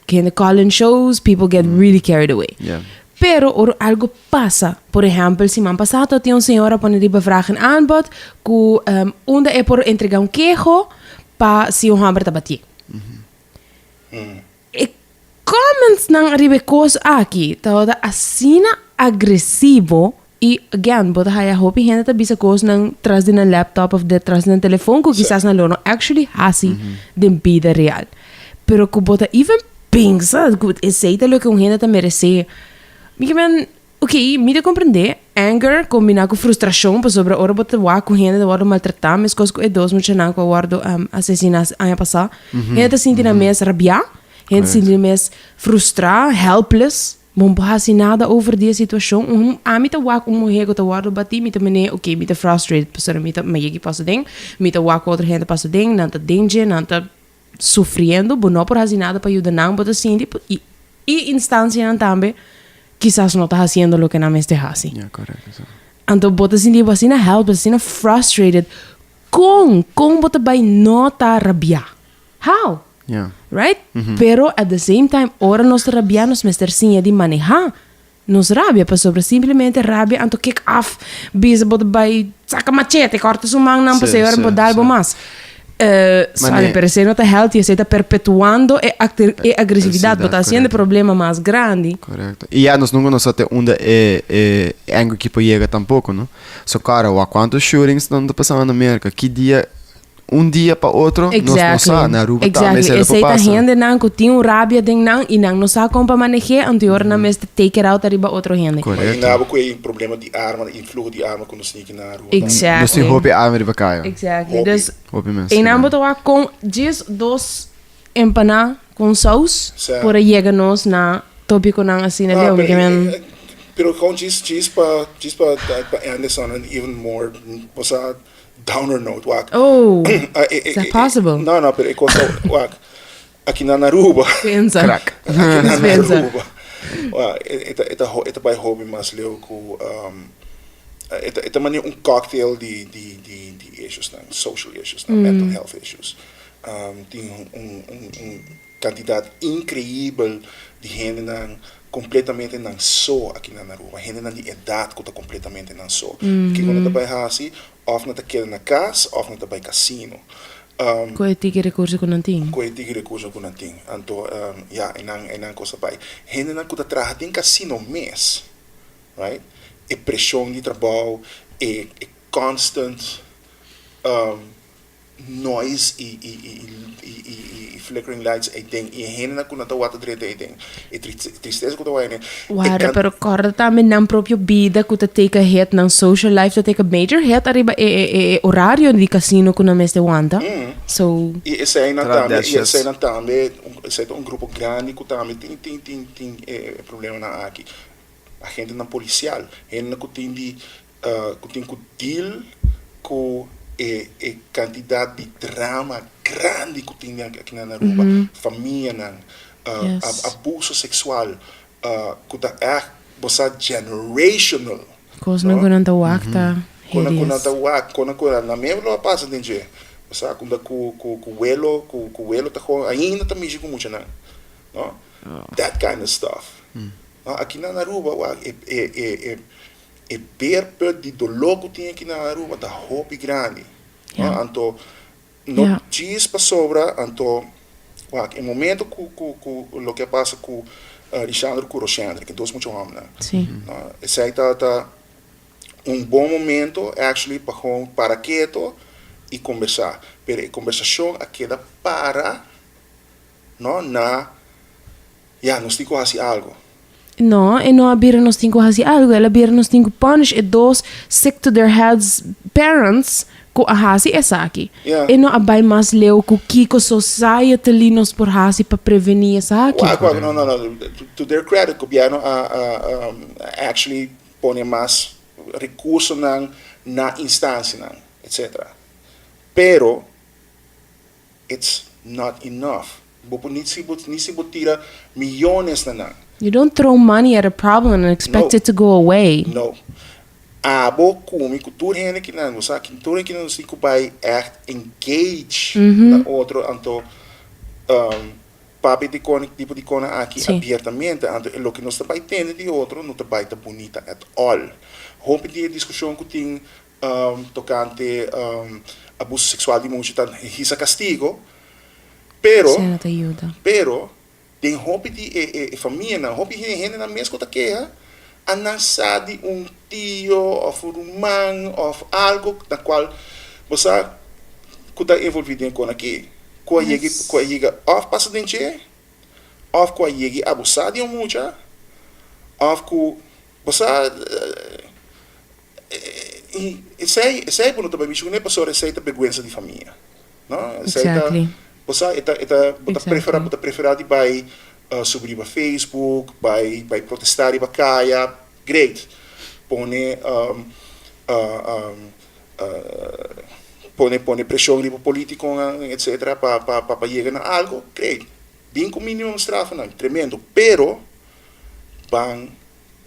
Que in the call-in shows people get really carried away. Yeah. Pero algo passa. Por exemplo, se man passado tinha uma senhora para riba vragen aanbod que onde é por entregar queijo para se hamburger bater. E comments nang riba coisa aqui, toda assina agressivo e again, bota haya hopi gente bisa coisa nang tras din laptop of de tras din telefone que quizás na lono actually hasi din vida real. Pero que bota even pensa, good, aceita lo que um gente merece. Ok, me de compreender, anger combinado com frustração, por sobre a hora botar o com gente de hora maltratar, mas coisas que é dois muito não com a hora assassinar ano passado, gente sente na mesa rabiar, gente sente na mesa frustrar, helpless, não pode nada over die situação, a mim tá o mulher que tá hora bater, me também ok, me tá frustrated, por sobre me tá me que passa ding, me tá o outra gente passa ding, não tá danger, não tá sofrendo, bom não por fazer nada para ajudar não, botar sente e instância não também quizás no estás haciendo lo que no me estés haciendo. Yeah, correcto. Entonces, botas sin digo, así help, así frustrated. Con botas by no ta rabia. How? Yeah. Right? Pero at the same time, ora nos rabia nos mester sin de manejar. Nos rabia, pa sobre simplesmente rabia, anto kick off, bisa botas by saca machete, corta su mão, não passa ora botar algo mais. Sabe, pero se não tá healthy, você tá perpetuando a agressividade, tá sendo problema mais grande. Correto. E já nós nunca nos até onde é anger que chega tampouco, não? So cara, quantos shootings não tá passando na América? Que dia dia para outro, nós não na rua tá, mas é para passar. Gente não que tinha rabia de não e não sabe como para manejar, anterior na mesa take it out arriba outro gente. Correto. Mas não há problema de arma, influxo de arma quando sneak na rua. Exactly. Nós tem roupa arma de bacaia. Exactly. Dus e não botar com 2 empanadas com sauce para chegar nós na tópico não assim na leu, porque men. Pero gewoon just para Anderson and even more, você downer note, wak. Oh, is that possible? Não, pero ik was wak. Aqui na Aruba. Pensa. Crack. Aqui na Aruba. Wak, ita by hobby mas leu ko ita man yung cocktail di issues na social issues na mental health issues. Tem quantidade incrível de gente nang completamente não só aqui na Aruba, gente na idade que está completamente não só. Porque quando está vai hasi, of na taqueira na casa, of na tabai casino. Koe tiki recurso con nanting. Koe tiki recurso com nanting. Anto, enang cosa pai. Hende na kuta traha tem casino mês, right? E pressão de trabalho, e constant noise e flickering lights, e tem e hende na kuna ta wata dreta e tem. E tristeza kuta waine. Wara, pero corda também não próprio vida que te take a hit ng social life, te take a major hit arriba horário de casino que não meste wanta. So, E esse aí na também, Traditions. e esse aí na também, esse é grupo grande que também tem problema na aqui. A gente não policial, a gente não tem de que deal com a quantidade de drama grande que tem aqui na Aruba, família, Yes. abuso sexual, que tá você generational. cos não conanta wakta. Quando Hideous. na mesma passa de dia, você quando o elo tá ainda tá mexendo com muito não, that kind of stuff. Aqui na Aruba, e perto de dolor que tem aqui na Aruba, tá roupa grande. Yeah. Então, não Yeah. diz para sobra, então, em momento o que passa com Alexandre Kuroshandra, que todos muito homem, Sim. esse aí tá bom momento, actually, para quieto e conversar. Pero a conversação aqui para, não, nós temos que fazer algo. No, e no abira nos tinko hasi algo, ela abira nos tinko punish e dos sick to their heads parents ko ahasi esaki. Yeah. E no abay mas leo ko kiko society nos por hasi pa prevenir esaki. No. To their credit, o governo actually pone mais recursos na instância, etc. Pero, it's not enough. Bopo nisi botira milhões na. You don't throw money at a problem and expect No. it to go away. No. Abo kumi kultuur heen que não, você que kultuur que não se vai echt engage na outro anto papi tipo de cona aqui Sim. abertamente anto lo que nós vai tendo de outro não tá vai tá bonita at all. Hope die discussão que tem tocante abuso sexual de mulher hisa castigo, Sena te ayuda. pero den hope die família na hope heen na mesmo que queja anang sabe tio of irmão of algo na qual você está envolvido com aqui com a of passa dentro of com a abusar de muita of com você sei por não também bicho nem passou receita vergonha de família não Exactly. você prefere de vai subir para Facebook, vai protestar e caia, great. Pone pressão de político, etc. para chegar a algo, great. Bem com mínimo estrafa, tremendo. Pero, bang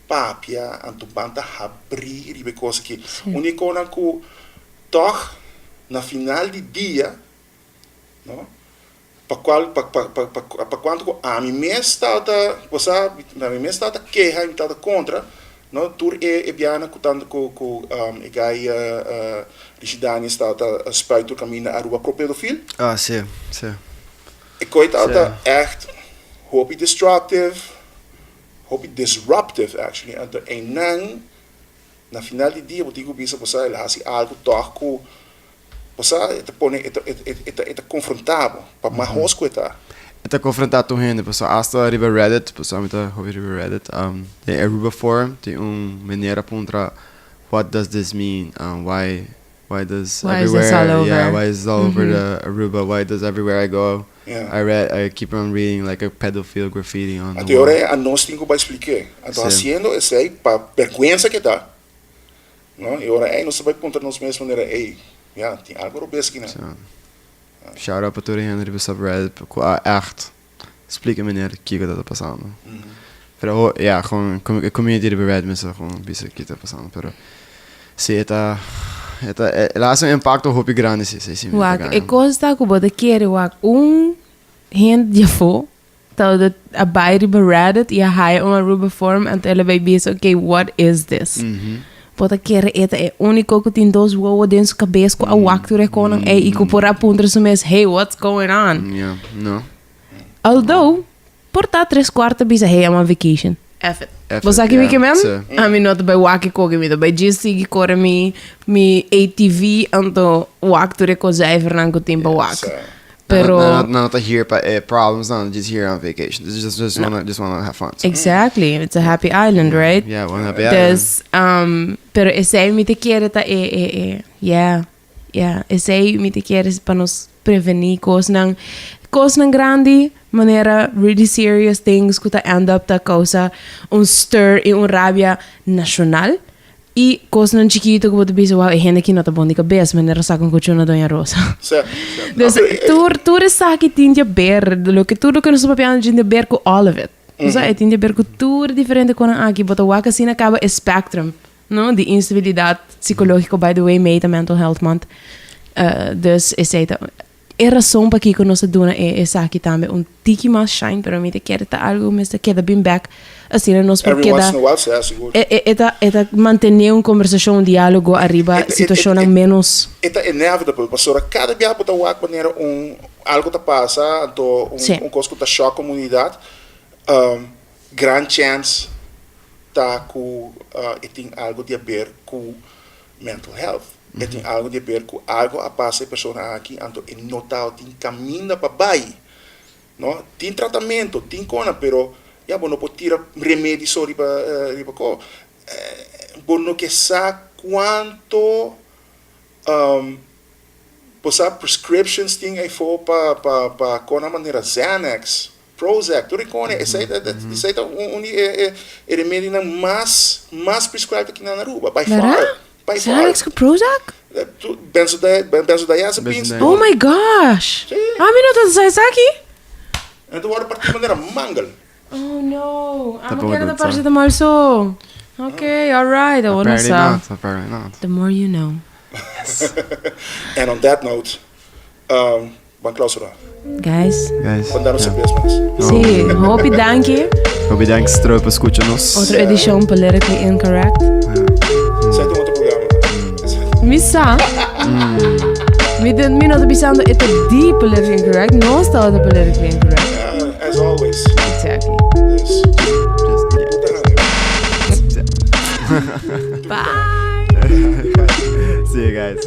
papia, anto banta abrir e coisa que único na que toch na final de dia, não? Para quando a mim mesmo está queja e está contra, não tur biana kutando com e gai Richidani está spijt door caminho a rua pro pedofil. Ah, sim. E coitado echt hope destructive, hope disruptive actually. En nan na final de dia botigo bisa você ela hasi algo toco você é confrontável para mais roscoetar. Ita confrontar tu gente, pessoal, hasta riba Reddit, pessoal, mita hobi riba Reddit. The Aruba forum, tem maneira contra what does this mean? Why does Why is everywhere? this all over? Yeah, why is it all over the Aruba? Why does everywhere I go? Yeah. I keep on reading like a pedophile graffiti on the Até wall. agora a nós temos que explicar. Então haciendo esse aí para vergonha que tá. Não, e agora nós vai contra nós mesmos maneira tem algo robês aqui, né? Shout out para toda a gente riba subreddit, echt explica a maneira que está passando. Pero ja, gewoon community riba Reddit mensen gewoon bisa que está passando, pero sí, eta hace un impacto hopi grande sí. Wak, e costa ko boda kere wak hand je fo. Tal dat a bay riba Reddit, ja hai on a Aruba forum and ela vai bisa, okay, what is this? Pota kere eta e único que tem dos wowo dentro da cabeça com a wakture com não é e que por a puntra se mes hey what's going on. Yeah, no. Although por tá 3/4 bisa hey I'm on vacation. F it. F Você it, aqui me yeah. que mesmo? Sim. A mim not by waki ko que me by GC que corre mi ATV anto wakture ko cijfer nan ko timba wak. So, Pero Not here problems, no, just here on vacation. Just wanna have fun. So. exactly, it's a happy island, right? Yeah, one happy island. Dus, pero esse me te quiere ta yeah, esse me te quiere para nos prevenir coisas não grande, maneira really serious things que ta end up ta causa stir e rabia nacional e coisas não chiquito que você pensa, wow, gente aqui não tá bom de cabeça, maneira sacam com a Dona Rosa. certo. Dus tu is saki tinja ber, tudo que nós papiando tinja ber com all of it. Usa é tinja ber com tudo diferente com a aqui, but o waka assim acaba é spectrum, não? De instabilidade psicológica, by the way, meio Mental Health Month. Dus is het a razão para que nós dona é saki também tiki mais shine, pero me te quer ta algo, mas te queda bem back, assim nós por Every once queda in a while, se seguro. eta manter conversação, diálogo arriba, situação menos. Ita inevitable, pastora. Cada dia puta wak maneira algo tá passa, então Sim. coisa que tá choca a comunidade. Grand chance tá com tem algo de a ver com mental health. Tem algo de a ver com algo a passa a pessoa aqui, então é notar tem caminho para baixo, não? Tem tratamento, tem coisa, pero ya não pode tirar remédio só riba co. Não que sabe quanto posa prescriptions ting ay fo pa kona maneira Xanax, Prozac, tudo com essa é um remédio na mais prescribed aqui na Aruba, by far. By far. Xanax com Prozac? Benzodiazepines. Oh my gosh! Sim. Ah, minuto sa aqui? Então agora partir maneira mangal. Oh no! Tá I'm bom, gonna good parte song. da março. Okay, alright. I wanna Apparently not. The more you know. And on that note, van clausura. Guys, Mandaram yeah. cerveja, mas. sim, hope danke. Obrigado que trouxe para escutar-nos. Outra edição Politically Incorrect. Sai de outro programa. Missa. Mi not pensando é de Politically Incorrect, não está de Politically Incorrect. As always. Exactly. Yes. Just, Bye. see you guys.